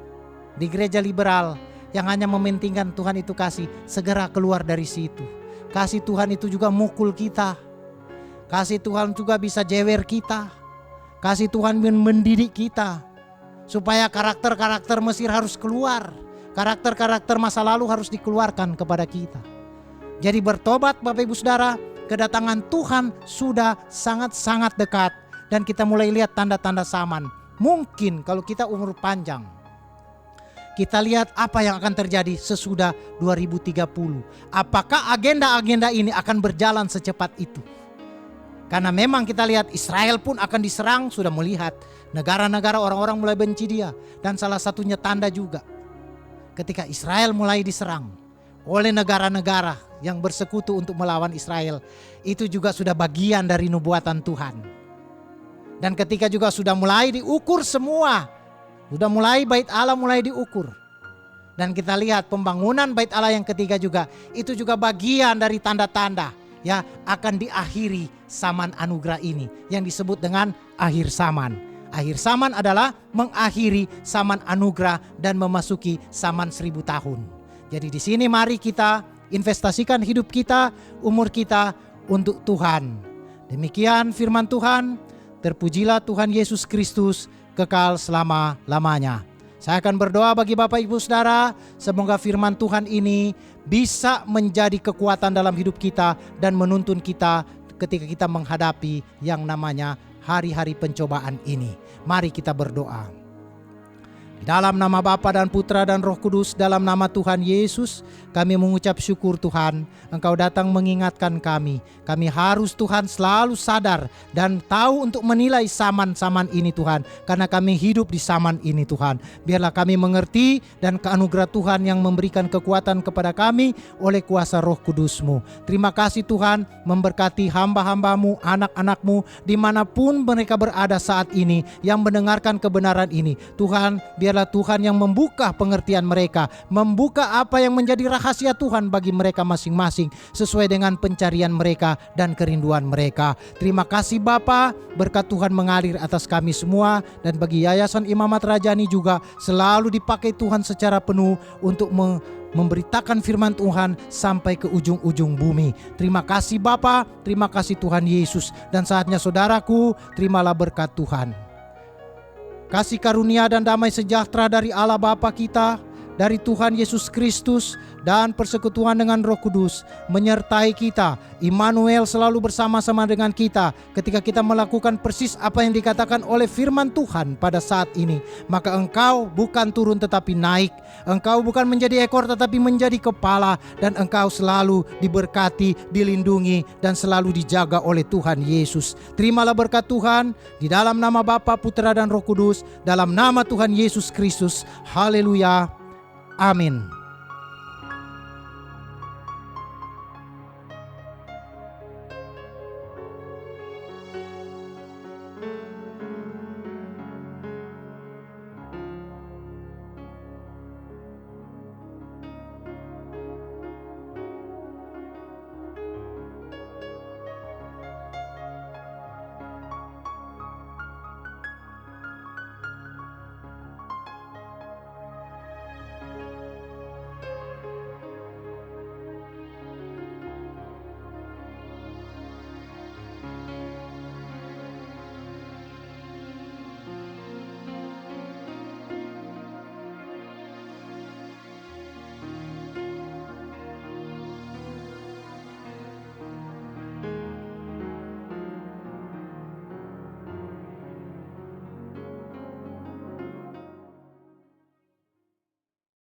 di gereja liberal, yang hanya mementingkan Tuhan itu kasih, segera keluar dari situ. Kasih Tuhan itu juga mukul kita. Kasih Tuhan juga bisa jewer kita. Kasih Tuhan mendidik kita. Supaya karakter-karakter Mesir harus keluar. Karakter-karakter masa lalu harus dikeluarkan kepada kita. Jadi bertobat Bapak Ibu Saudara, kedatangan Tuhan sudah sangat-sangat dekat. Dan kita mulai lihat tanda-tanda zaman. Mungkin kalau kita umur panjang, kita lihat apa yang akan terjadi sesudah 2030. Apakah agenda-agenda ini akan berjalan secepat itu? Karena memang kita lihat Israel pun akan diserang, sudah melihat. Negara-negara orang-orang mulai benci dia. Dan salah satunya tanda juga, ketika Israel mulai diserang oleh negara-negara yang bersekutu untuk melawan Israel, itu juga sudah bagian dari nubuatan Tuhan. Dan ketika juga sudah mulai diukur semua, sudah mulai bait Allah mulai diukur. Dan kita lihat pembangunan bait Allah yang ketiga juga, itu juga bagian dari tanda-tanda akan diakhiri zaman anugerah ini, yang disebut dengan akhir zaman. Akhir zaman adalah mengakhiri zaman anugerah dan memasuki zaman 1000 tahun. Jadi di sini mari kita investasikan hidup kita, umur kita untuk Tuhan. Demikian firman Tuhan. Terpujilah Tuhan Yesus Kristus kekal selama-lamanya. Saya akan berdoa bagi Bapak Ibu Saudara, semoga firman Tuhan ini bisa menjadi kekuatan dalam hidup kita dan menuntun kita ketika kita menghadapi yang namanya hari-hari pencobaan ini. Mari kita berdoa. Di dalam nama Bapa dan Putra dan Roh Kudus, dalam nama Tuhan Yesus, kami mengucap syukur Tuhan, Engkau datang mengingatkan kami. Kami harus Tuhan selalu sadar dan tahu untuk menilai zaman-zaman ini Tuhan, karena kami hidup di zaman ini Tuhan. Biarlah kami mengerti dan keanugerah Tuhan yang memberikan kekuatan kepada kami oleh kuasa Roh Kudus-Mu. Terima kasih Tuhan, memberkati hamba-hamba-Mu, anak-anak-Mu, dimanapun mereka berada saat ini, yang mendengarkan kebenaran ini. Tuhan, biarlah Tuhan yang membuka pengertian mereka, membuka apa yang menjadi rahasia Tuhan bagi mereka masing-masing sesuai dengan pencarian mereka dan kerinduan mereka. Terima kasih Bapa, berkat Tuhan mengalir atas kami semua, dan bagi Yayasan Imamat Rajani juga selalu dipakai Tuhan secara penuh untuk memberitakan firman Tuhan sampai ke ujung-ujung bumi. Terima kasih Bapa, terima kasih Tuhan Yesus, dan saatnya saudaraku, terimalah berkat Tuhan. Kasih karunia dan damai sejahtera dari Allah Bapa kita, dari Tuhan Yesus Kristus, dan persekutuan dengan Roh Kudus menyertai kita. Immanuel selalu bersama-sama dengan kita ketika kita melakukan persis apa yang dikatakan oleh firman Tuhan pada saat ini. Maka engkau bukan turun tetapi naik, engkau bukan menjadi ekor tetapi menjadi kepala, dan engkau selalu diberkati, dilindungi, dan selalu dijaga oleh Tuhan Yesus. Terimalah berkat Tuhan di dalam nama Bapa, Putra, dan Roh Kudus, dalam nama Tuhan Yesus Kristus. Haleluya. Amin.